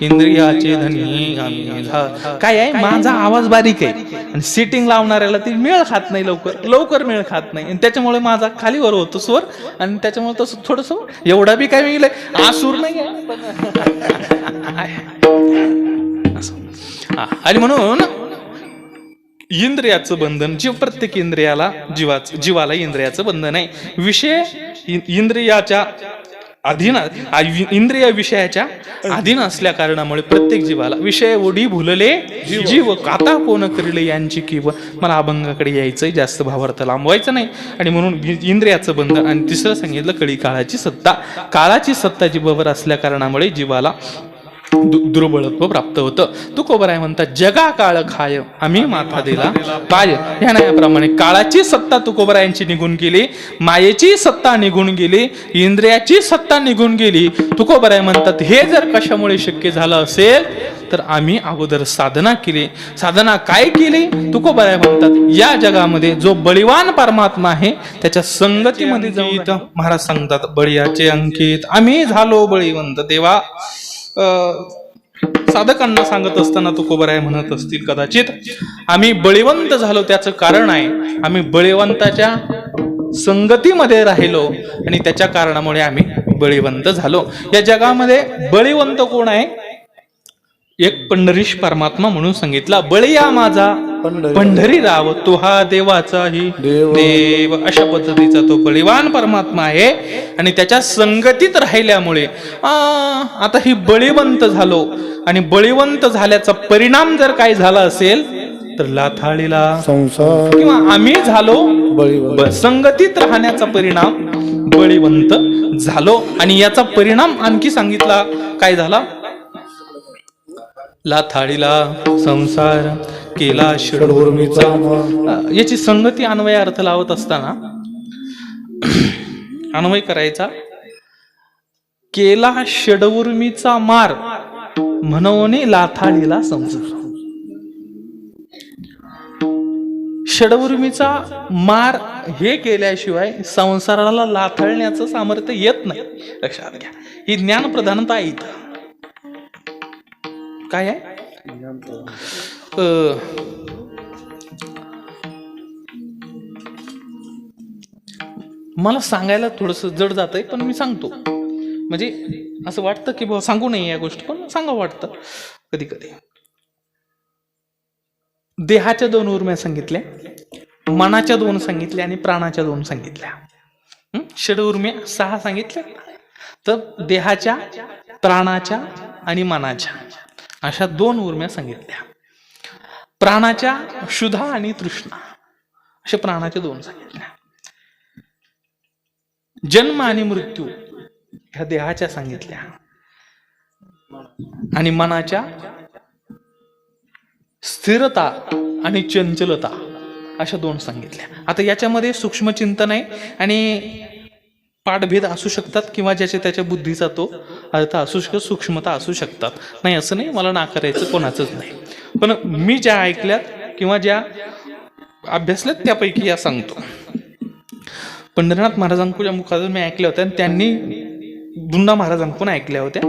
इंद्रियाचे धनी आम्ही झालो. काय आहे, माझा आवाज बारीक आहे आणि सिटिंग लावणाऱ्याला ती मेळ खात नाही, लवकर मेळ खात नाही, आणि त्याच्यामुळे माझा खालीवर होतो स्वर, आणि त्याच्यामुळे तसं थोडस एवढा बी काय मी आसूर नाही आणि म्हणून इंद्रियाचं बंधन, प्रत्येक इंद्रियाला जीवाला इंद्रियाचं बंधन आहे. विषय इंद्रियाच्या अधीन इंद्रिय विषयाच्या अधीन असल्या कारणामुळे प्रत्येक जीवाला विषय ओढी भुलले जीव काता कोण करिले यांची किव. मला अभंगाकडे यायचंय, जास्त भावार्थ लांबवायचं नाही आणि म्हणून इंद्रियाचं बंधन. आणि तिसरं सांगितलं कळी काळाची सत्ता. काळाची सत्ता जीवावर असल्या कारणामुळे जीवाला दुर्बळत्व प्राप्त होतं. तुकोबराय म्हणतात जगा काळ खाय आम्ही माथा दिला पाय. ह्या न्यायाप्रमाणे काळाची सत्ता तुकोबरायांची निघून गेली, मायेची सत्ता निघून गेली, इंद्रियाची सत्ता निघून गेली. तुकोबराय म्हणतात हे जर कशामुळे शक्य झालं असेल तर आम्ही अगोदर साधना केली. साधना काय केली? तुकोबराय म्हणतात या जगामध्ये जो बळीवान परमात्मा आहे त्याच्या संगतीमध्ये जाऊन महाराज सांगतात बळीयाचे अंकित आम्ही झालो बळीवंत. देवा साधकांना सांगत असताना तुकोबराय म्हणत असतील कदाचित आम्ही बळीवंत झालो त्याचं कारण आहे आम्ही बळीवंताच्या संगतीमध्ये राहिलो आणि त्याच्या कारणामुळे आम्ही बळीवंत झालो. या जगामध्ये बळीवंत कोण आहे? एक पंढरीश परमात्मा म्हणून सांगितला. बळीया माझा पंढरी राव तो हा देवाचाही देव. अशा पद्धतीचा तो बळीवान परमात्मा आहे आणि त्याच्या संगतीत राहिल्यामुळे आता ही बळीवंत झालो आणि बळीवंत झाल्याचा परिणाम जर काय झाला असेल तर लाथाळीला संसार किंवा आम्ही झालो बळीवंत. संगतीत राहण्याचा परिणाम बळीवंत झालो. आणि याचा परिणाम आणखी सांगितला काय झाला? लाथाळीला संसार केला षडूर्मीचा. याची संगती अन्वय अर्थ लावत असताना अन्वय करायचा केला षडूर्मीचा मार म्हणून लाथाळीला संसार. षडूर्मीचा मार हे केल्याशिवाय संसाराला लाथाळण्याचं सामर्थ्य येत नाही. लक्षात घ्या ही ज्ञान प्रधानता आहे इथं. काय आहे? मला सांगायला थोडस जड जात आहे पण मी सांगतो. म्हणजे असं वाटतं की बाबा सांगू नये या गोष्टी पण सांगावं वाटतं कधी कधी. देहाच्या 2 उर्म्या सांगितल्या, मनाच्या 2 सांगितल्या आणि प्राणाच्या 2 सांगितल्या. षड उर्म्या 6 सांगितल्या. तर देहाच्या, प्राणाच्या आणि मनाच्या अशा 2 उर्म्या सांगितल्या. प्राणाच्या क्षुधा आणि तृष्णा अशा प्राणाच्या 2 सांगितल्या. जन्म आणि मृत्यू ह्या देहाच्या सांगितल्या आणि मनाच्या स्थिरता आणि चंचलता अशा 2 सांगितल्या. आता याच्यामध्ये सूक्ष्म चिंतन आहे आणि पाठभेद असू शकतात किंवा ज्याच्या त्याच्या बुद्धीचा तो अर्थ असू शकतो, सूक्ष्मता असू शकतात. नाही असं नाही, मला नाकारायचं कोणाचंच नाही. पण मी ज्या ऐकल्यात किंवा ज्या अभ्यासल्यात त्यापैकी या सांगतो. पंढरीनाथ महाराजांच्या मुखातून मी ऐकल्या होत्या आणि त्यांनी बुंदा महाराजांकडून ऐकल्या होत्या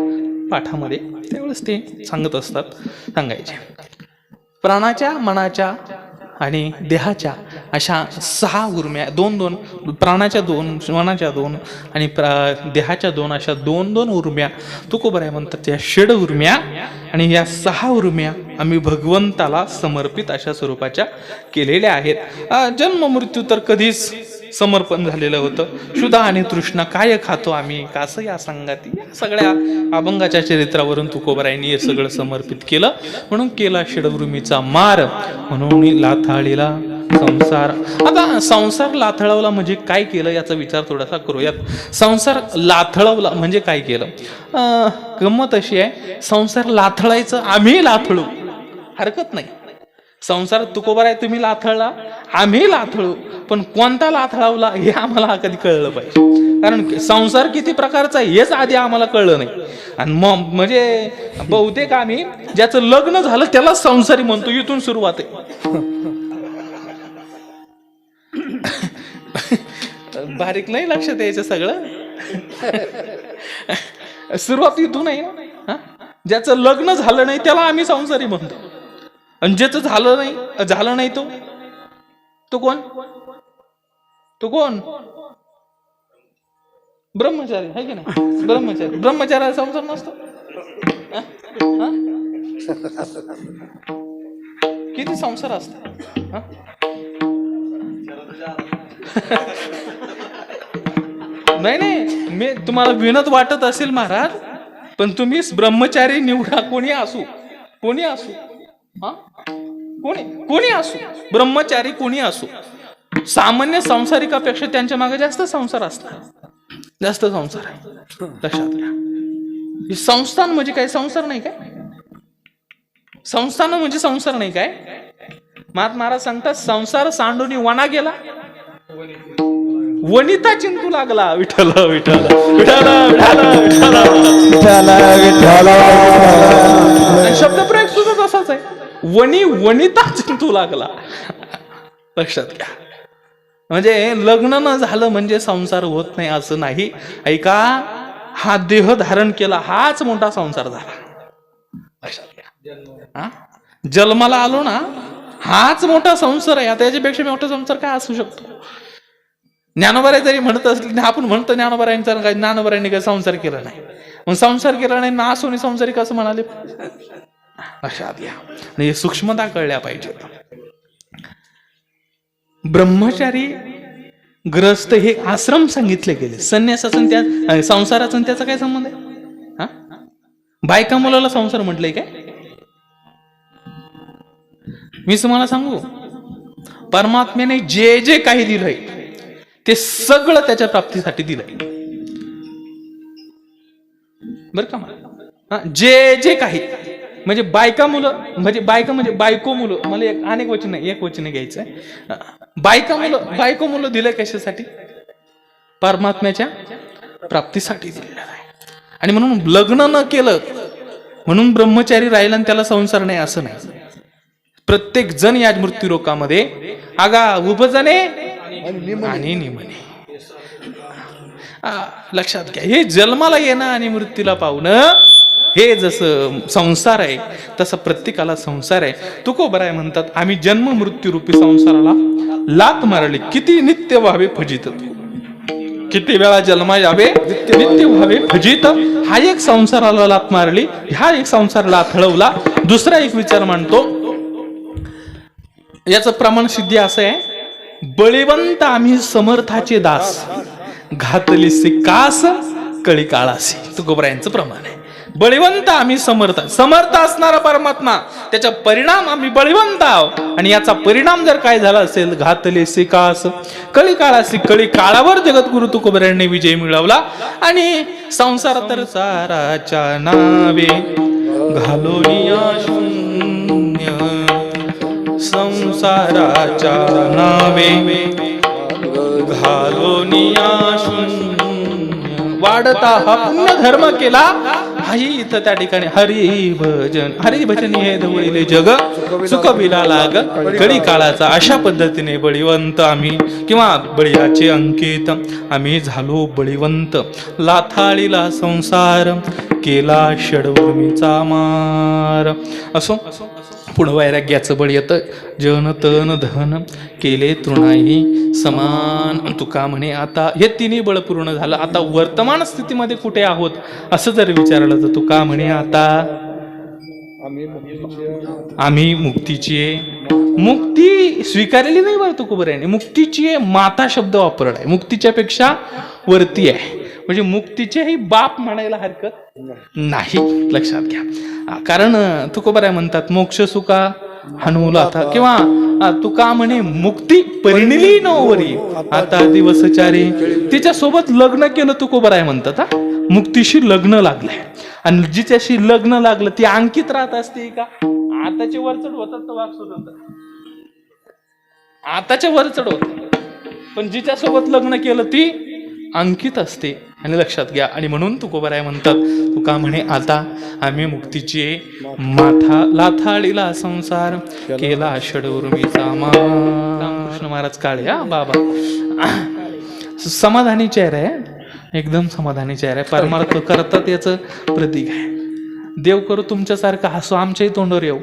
पाठामध्ये. त्यावेळेस ते सांगत असतात, सांगायचे. प्राणाच्या, मनाच्या आणि देहाच्या अशा 6 उर्म्या, 2-2 प्राणाच्या 2, मनाच्या 2 आणि देहाच्या 2 अशा 2-2 उर्म्या तुकोबराय म्हणतात या षड उर्म्या. आणि या 6 उर्म्या आम्ही भगवंताला समर्पित अशा स्वरूपाच्या केलेल्या आहेत. जन्म मृत्यू तर कधीच समर्पण झालेलं होतं. क्षुधा आणि तृष्णा काय खातो आम्ही कासं या संगाती, या सगळ्या अभंगाच्या चरित्रावरून तुकोबरायांनी हे सगळं समर्पित केलं. म्हणून केला षडवृमीचा मार म्हणून लाथाळीला संसार. आता संसार लाथळवला म्हणजे काय केलं याचा विचार थोडासा करूयात. संसार लाथळवला म्हणजे काय केलं? गंमत अशी आहे, संसार लाथळायचं आम्ही लाथळू हरकत नाही. संसार तुकोबराय तुम्ही लाथळला, आम्ही लाथळू, पण कोणता लाथळावला हे आम्हाला कधी कळलं पाहिजे. कारण संसार किती प्रकारचा आहे हेच आधी आम्हाला कळलं नाही. आणि मग म्हणजे बहुतेक आम्ही ज्याचं लग्न झालं त्याला संसारी म्हणतो. इथून सुरुवात आहे. बारीक नाही लक्षात यायचं सगळं. सुरुवात इथून आहे. ज्याचं लग्न झालं नाही त्याला आम्ही संसारी म्हणतो आणि ज्याचं झालं नाही तो कोण? तो कोण? ब्रह्मचारी आहे की नाही? ब्रह्मचारी संसार नसतो. किती संसार असतात. नाही नाही, मी तुम्हाला विनत वाटत असेल महाराज, पण तुम्ही ब्रह्मचारी निवडा, कोणी असू हा, कोणी असू, ब्रह्मचारी कोणी असू. सामान्य संसारिकापेक्षा त्यांच्या मागे जास्त संसार असतात, जास्त संसार आहे. लक्षात घ्या. हे संस्थान म्हणजे काय, संसार नाही काय? संस्थान म्हणजे संसार नाही काय? महाराज सांगतात, संसार सांडूनी वना गेला, वनिता चिंतू लागला. विठ्ठल विठ्ठल विठ्ठल विठ्ठल विठ्ठल. शब्दप्रयोग सुद्धा तसाच आहे, वनिता चिंतू लागला. लक्षात घ्या. म्हणजे लग्न न झालं म्हणजे संसार होत नाही असं नाही. ऐका, हा देह धारण केला हाच मोठा संसार झाला. लक्षात घ्या. जन्माला आलो ना, हाच मोठा संसार आहे. आता याच्यापेक्षा मोठा संसार काय असू शकतो? ज्ञानोबाराय जरी म्हणत असले, आपण म्हणतो ज्ञानोबारायांनी काही संसार केला नाही, मग संसार केला नाही ना असोनी संसारिक असं म्हणाले. लक्षात घ्या. आणि सूक्ष्मता कळल्या पाहिजे. ब्रह्मचारी ग्रस्त हे आश्रम सांगितले गेले. संन्यासाचं त्या संसाराचं त्याचा काय संबंध आहे? हा, बायका मुलाला संसार म्हटलंय काय? मी तुम्हाला सांगू, परमात्म्याने जे जे काही दिलंय ते सगळं त्याच्या प्राप्तीसाठी दिलंय, बर का मला. जे जे काही म्हणजे बायका मुलं म्हणजे बायको मुलं, मला अनेक वचन नाही, एक वचन घ्यायचंय. बायका मुलं बायको मुलं दिलंय कशासाठी? परमात्म्याच्या प्राप्तीसाठी दिलेलं आहे. आणि म्हणून लग्न न केलं म्हणून ब्रह्मचारी राहिला आणि त्याला संसार नाही असं नाही. प्रत्येक जण या मृत्यू लोकामध्ये आगा उपजने आणि निमणे. लक्षात घ्या. हे जन्माला येणं आणि मृत्यूला पावणं हे जसं संसार आहे तसं प्रत्येकाला संसार आहे. तुकोबराय म्हणतात, आम्ही जन्म मृत्यू रूपी संसाराला लात मारली, किती नित्य व्हावे फजित. किती वेळा जन्मा यावे नित्य व्हावे फजित. हा एक संसाराला लात मारली, हा एक संसाराला थळवला. दुसरा एक विचार मांडतो, याचं प्रमाण सिद्धी असं आहे, बळीवंत आम्ही समर्थाचे दास, घातलीसे कास कळी काळासी. तुकोबरायांचं प्रमाण आहे. बळीवंत आम्ही समर्थ असणारा परमात्मा, त्याचा परिणाम आम्ही बळीवंत आहोत. आणि याचा परिणाम जर काय झाला असेल, घातलीसे कास कळी काळासी. कळी काळावर जगद्गुरु तुकोबरायांनी विजय मिळवला. आणि संसार तर साराच्या नावे घालोनिया शून्य, संसाराच्या नावे घालोनिया शून्य. वाढता हा पुण्य धर्म केला, हाही इथं त्या ठिकाणी हरिभजन हे धवळीले जग सुखविला लाग कळी काळाचा. अशा पद्धतीने बळीवंत आम्ही किंवा बळीयाचे अंकित आम्ही झालो बळीवंत. लाथाळीला संसार केला षडवर्मीचा मार. असो, पुढं वैराग्याचं बळ येतं, जन तन धन केले तृणाई समान. तुका म्हणे आता हे तिन्ही बळ पूर्ण झालं, आता वर्तमान स्थितीमध्ये कुठे आहोत असं जर विचारलं तर तुका म्हणे आता आम्ही मुक्तीची मुक्ती स्वीकारलेली नाही. बरं तुकोबरायांनी मुक्तीची माता शब्द वापरला आहे, मुक्तीच्या पेक्षा वरती आहे. म्हणजे मुक्तीचेही बाप म्हणायला हरकत नाही. लक्षात घ्या. कारण तुकोबराय म्हणतात, मोक्ष सुका हनुलाथा, किंवा तुका म्हणे मुक्ती परिणिली नवरी आता दिवसचारी. तिच्यासोबत लग्न केलं तुकोबराय म्हणतात. मुक्तीशी लग्न लागलंय. आणि जिच्याशी लग्न लागलं ती अंकित राहत असते का? आताचे वरचढ होतात तर वाक सुद्धा आताच्या वरचढ होत, पण जिच्यासोबत लग्न केलं ती अंकित असते. आणि लक्षात घ्या. आणि म्हणून तुकोबराय म्हणतात, तुका म्हणे आता आम्ही मुक्तीची माथा लाथाळीला संसार केला षडवर्मीचा मार. रामकृष्ण महाराज काळे हा बाबा. समाधानी चेहरा आहे, एकदम समाधानी चेहरा आहे. परमार्थ करतात याचं प्रतीक आहे. देव करू तुमच्यासारखं हसू आमच्याही तोंडवर येऊ.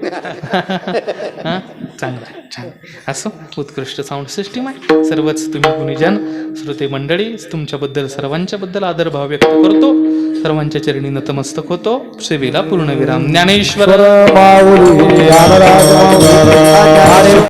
चांगला आहे, छान. असो, उत्कृष्ट साऊंड सिस्टीम आहे. सर्वच तुम्ही गुणीजन श्रोते मंडळी, तुमच्याबद्दल सर्वांच्या बद्दल आदरभाव व्यक्त करतो. सर्वांच्या चरणी नतमस्तक होतो. सेवेला पूर्णविराम. ज्ञानेश्वर